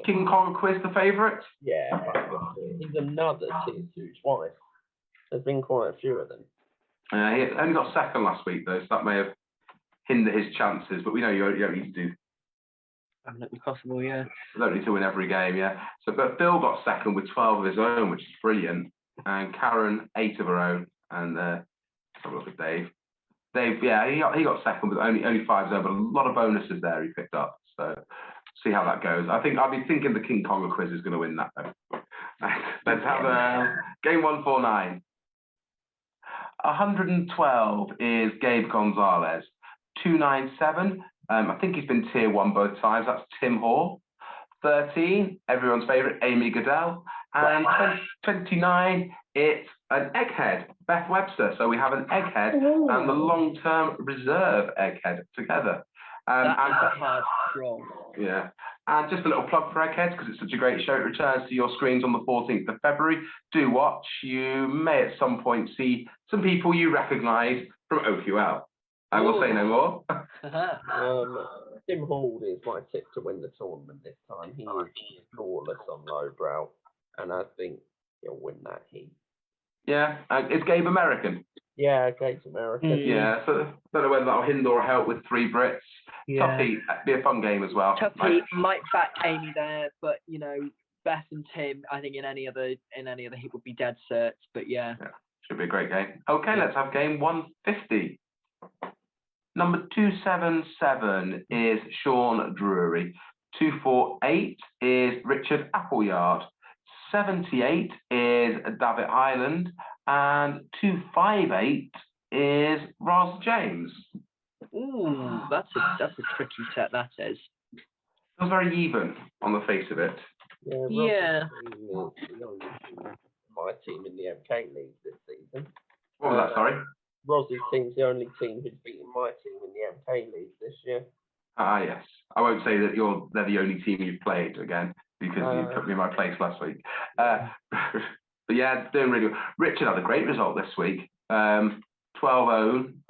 King Kong quiz, the favourite? Yeah, he's another tier 2 twice. There's been quite a few of them. He only got second last week, though, so that may have hindered his chances, but we know you don't need to do... Absolutely possible, yeah. You don't need to win every game, yeah. So, but Phil got second with 12 of his own, which is brilliant, and Karen 8 of her own, and let's have a look at Dave. Dave, yeah, he got second with only 5 of his own, but a lot of bonuses there he picked up, so see how that goes. I think I'll be thinking the King Kong quiz is going to win that, though. Let's have game 149. 112 is Gabe Gonzalez. 297. I think he's been tier 1 both times. That's Tim Hall. 13, everyone's favourite, Amy Goodell. And 29, it's an egghead, Beth Webster. So we have an egghead and the long-term reserve egghead together. That's a hard draw. Yeah. And just a little plug for Eggheads, because it's such a great show. It returns to your screens on the 14th of February. Do watch. You may at some point see some people you recognise from OQL. I will say no more. Tim Hall is my tip to win the tournament this time. He is flawless on lowbrow, and I think he'll win that heat. Yeah, it's Gabe American. Yeah, Gabe's American. Yeah, so I don't know whether that'll hinder or help with 3 Brits. Yeah. Tough heat, be a fun game as well. Tough heat, might back Amy there, but, you know, Beth and Tim, I think in any other heat would be dead certs, but yeah. Should be a great game. Okay, let's have game 150. Number 277 is Sean Drury. 248 is Richard Appleyard. 78 is David Highland. And 258 is Ross James. Ooh, that's a tricky set, that is. Feels very even on the face of it. Yeah. My team in the MK League this season. What was that, sorry? Ross's team's the only team who's beaten my team in the MK League this year. Ah, yes. I won't say that they're the only team you've played again, because you put me in my place last week. But yeah, doing really well. Richard had a great result this week. 12-0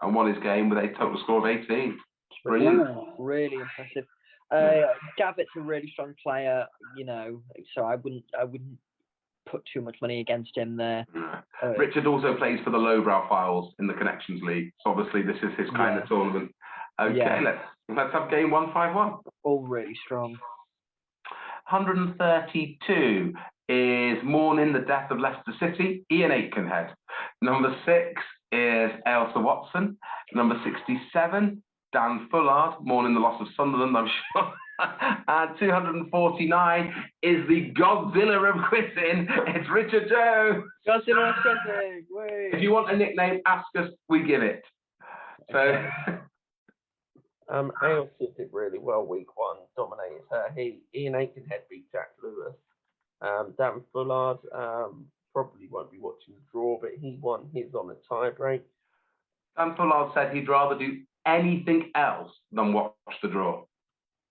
and won his game with a total score of 18. Brilliant. Ooh, really impressive. David's a really strong player, so I wouldn't put too much money against him there. Richard also plays for the Lowbrow Files in the Connections League, so obviously this is his kind of tournament. Okay, let's have game 151. All really strong. 132 is Mourning the Death of Leicester City, Ian Aikenhead. Number 6 is Ailsa Watson. Number 67, Dan Fullard, Mourning the Loss of Sunderland, I'm sure. And 249 is the Godzilla of quizzing. It's Richard Joe. Godzilla of quizzing. Wait. If you want a nickname, ask us, we give it. So. Ailsa did really well week 1, dominated her. Ian Aikenhead beat Jack Lewis. Dan Fullard probably won't be watching the draw, but he won his on a tie break. Dan Fullard said he'd rather do anything else than watch the draw.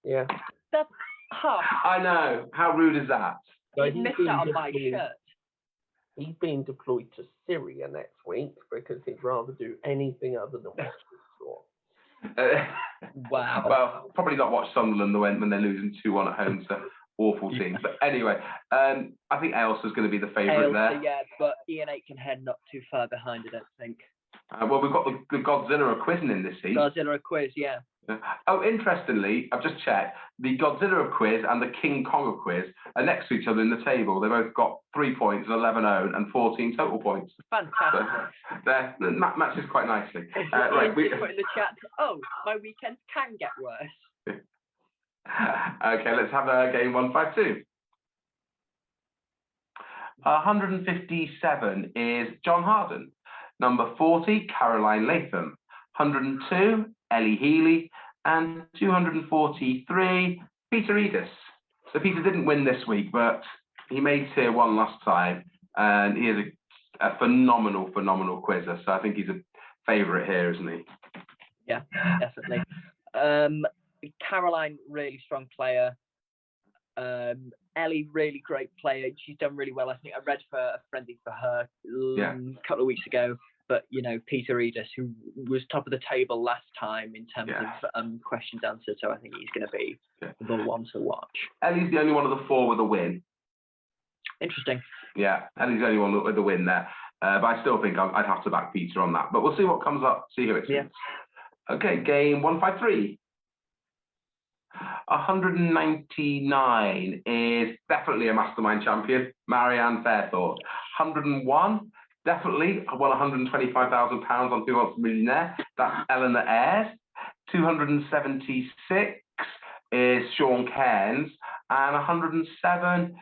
Yeah. That's harsh. I know. How rude is that? So He's missed out on my shirt. He's being deployed to Syria next week because he'd rather do anything other than watch the draw. Wow. Well, probably not watch Sunderland when they're losing 2-1 at home to awful teams. But anyway, I think Ailsa's going to be the favourite there. Yeah, but Ian Aikenhead not too far behind, I don't think. Well, we've got the Godzilla of quizzing in this season. Godzilla of quiz, yeah. Oh, interestingly, I've just checked. The Godzilla of quiz and the King Kong of quiz are next to each other in the table. They both got 3 points, 11-0, and 14 total points. Fantastic. So, matches quite nicely. Right, we put in the chat. Oh, my weekend can get worse. Okay, let's have game 152. 157 is John Harden. Number 40, Caroline Latham. 102, Ellie Healy. And 243, Peter Edis. So Peter didn't win this week, but he made tier 1 last time. And he is a phenomenal quizzer. So I think he's a favourite here, isn't he? Yeah, definitely. Caroline, really strong player. Ellie, really great player. She's done really well. I think I read for a friendly for her a couple of weeks ago. But, Peter Edis, who was top of the table last time in terms of questions answered. So I think he's going to be the one to watch. Ellie's the only one of the 4 with a win. Interesting. Yeah, Ellie's the only one with a win there. But I still think I'd have to back Peter on that. But we'll see what comes up, see who it's with. Okay, game 153. 199 is definitely a mastermind champion, Marianne Fairthorpe. 101, definitely won £125,000 on Who Wants a Millionaire. That's Eleanor Ayres. 276 is Sean Cairns. And 107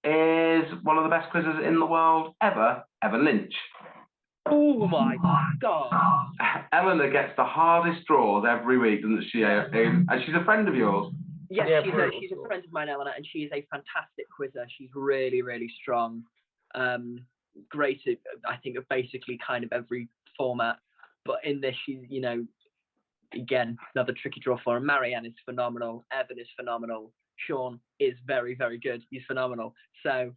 is one of the best quizzes in the world ever, Aidan Linge. Oh my God. Eleanor gets the hardest draws every week, doesn't she? And she's a friend of yours. Yes, she's a friend of mine, Eleanor, and she is a fantastic quizzer. She's really, really strong. Great at, I think, of basically kind of every format. But in this, she's, again, another tricky draw for her. Marianne is phenomenal. Evan is phenomenal. Sean is very, very good. He's phenomenal. So,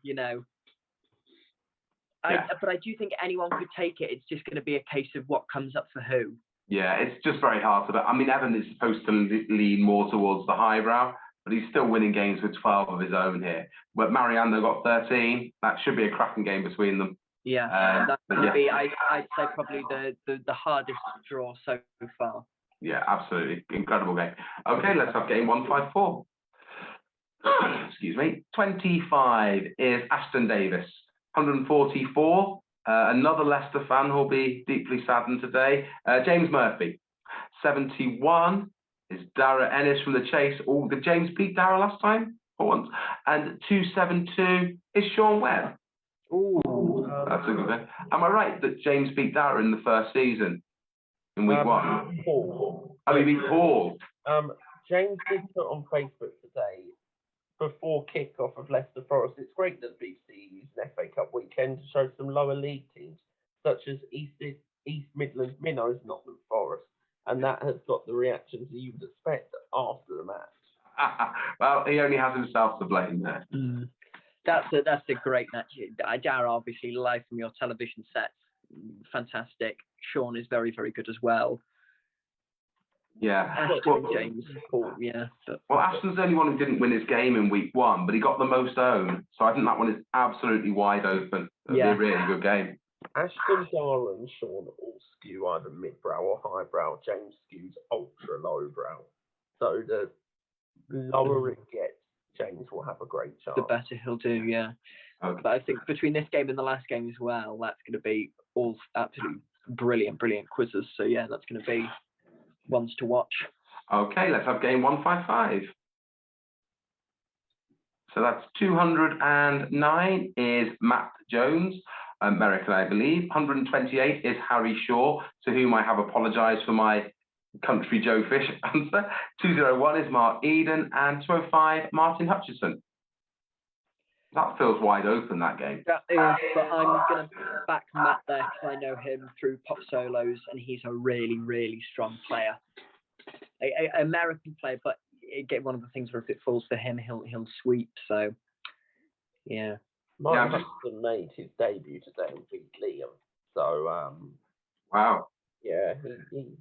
but I do think anyone could take it. It's just going to be a case of what comes up for who. Yeah, it's just very hard to bet. I mean, Evan is supposed to lean more towards the highbrow, but he's still winning games with 12 of his own here. But Marianne, they've got 13. That should be a cracking game between them. Yeah, that's going to be, I'd say, probably the hardest draw so far. Yeah, absolutely. Incredible game. Okay, let's have game 154. Excuse me. 25 is Ashton Davis. 144. Another Leicester fan who'll be deeply saddened today. James Murphy. 71 is Dara Ennis from the Chase. Oh, did James beat Dara last time? For once. And 272 is Sean Webb. Ooh. That's a good one. Am I right that James beat Dara in the first season? In week 1? Paul. Oh, he beat Paul. James did put on Facebook today, before kick-off of Leicester Forest, it's great that BBC used an FA Cup weekend to show some lower league teams, such as East Midlands Minnows, Nottingham Forest, and that has got the reactions you would expect after the match. Well, he only has himself to blame there. That's a great match. Dara, obviously, live from your television set, fantastic. Sean is very, very good as well. Yeah. Ashton, James, Paul, yeah. Well, Ashton's the only one who didn't win his game in week 1, but he got the most own. So I think that one is absolutely wide open. It'll be a really good game. Ashton, Dara and Sean all skew either mid-brow or high-brow. James skews ultra-low-brow. So the lower it gets, James will have a great chance. The better he'll do, yeah. Okay. But I think between this game and the last game as well, that's going to be all absolutely brilliant quizzes. So yeah, that's going to be ones to watch. Okay, let's have game 155. So that's 209 is Matt Jones, American, I believe. 128 is Harry Shaw, to whom I have apologised for my country Joe Fish answer. 201 is Mark Eden, and 205 Martin Hutchison. That feels wide open, that game. That is, but I'm going to back Matt there because I know him through Pop Solos, and he's a really, really strong player. An American player, but again, one of the things where if it falls to him, he'll sweep. So, yeah. Mark Hudson made his debut today and beat Liam. So, wow. Yeah, he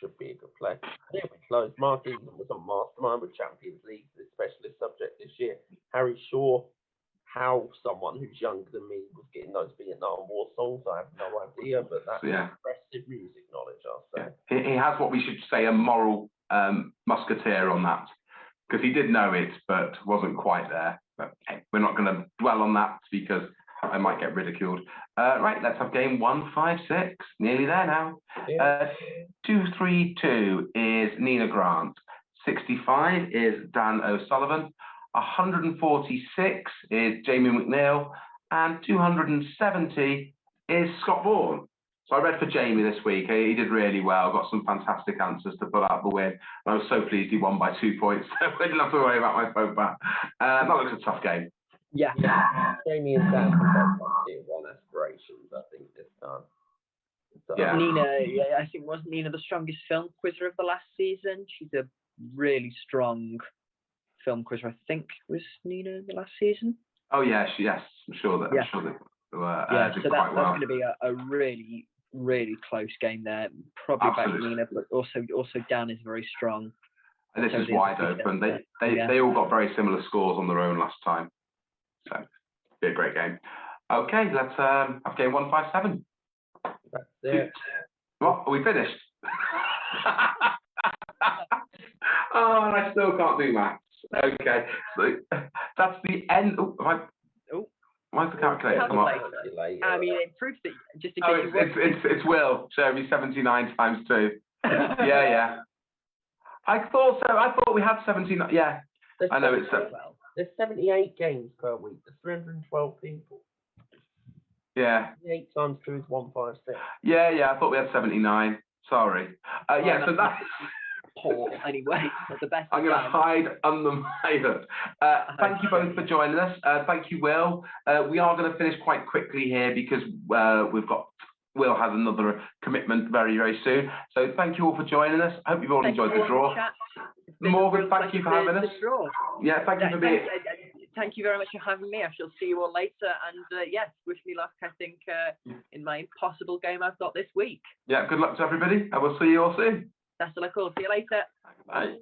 should be a good player. Here we close. Mark Eden was on Mastermind with Champions League, the specialist subject this year. Harry Shaw, how someone who's younger than me was getting those Vietnam War songs, I have no idea, but that's impressive music knowledge, I'll say. Yeah. He has what we should say a moral musketeer on that, because he did know it, but wasn't quite there. But okay, we're not going to dwell on that because I might get ridiculed. Right, let's have game 156. Nearly there now. 232 is Nina Grant. 65 is Dan O'Sullivan. 146 is Jamie McNeil, and 270 is Scott Vaughan. So I read for Jamie this week. He did really well, got some fantastic answers to pull out the win. And I was so pleased he won by 2 points, so I didn't have to worry about my phone back. That looks a tough game. Yeah. Jamie and Dan have tier 1 aspirations, I think, this time. So, yeah. Nina, I think, wasn't Nina the strongest film quizzer of the last season? She's a really strong film quizzer, I think, was Nina in the last season. Oh yes, I'm sure that. Yeah. I'm sure that. So that's going to be a really, really close game there. Probably back Nina, but also Dan is very strong. And this is wide open. They all got very similar scores on their own last time, so it'll be a great game. Okay, let's have game 157. That's it. What? Are we finished? Oh, and I still can't do maths. Okay, so that's the end. Why's the calculator come up? I mean, it proves that just in case it's Will. So it'll be 79 times 2. Yeah. I thought so. I thought we had 79. Yeah, I know it's. There's 78 games per week. There's 312 people. Yeah. 8 times 2 is 156. Yeah. I thought we had 79. Sorry. So that's. Poor anyway, not the best. I'm going to hide under my hood. Thank you both for joining us. Thank you, Will. We are going to finish quite quickly here because Will has another commitment very, very soon. So thank you all for joining us. I hope you've all enjoyed the draw. Morgan, thank you for having us. Yeah, thank you for being. Thank you very much for having me. I shall see you all later. And yes, wish me luck, I think, in my impossible game I've got this week. Yeah, good luck to everybody. I will see you all soon. That's all I call. See you later. Bye.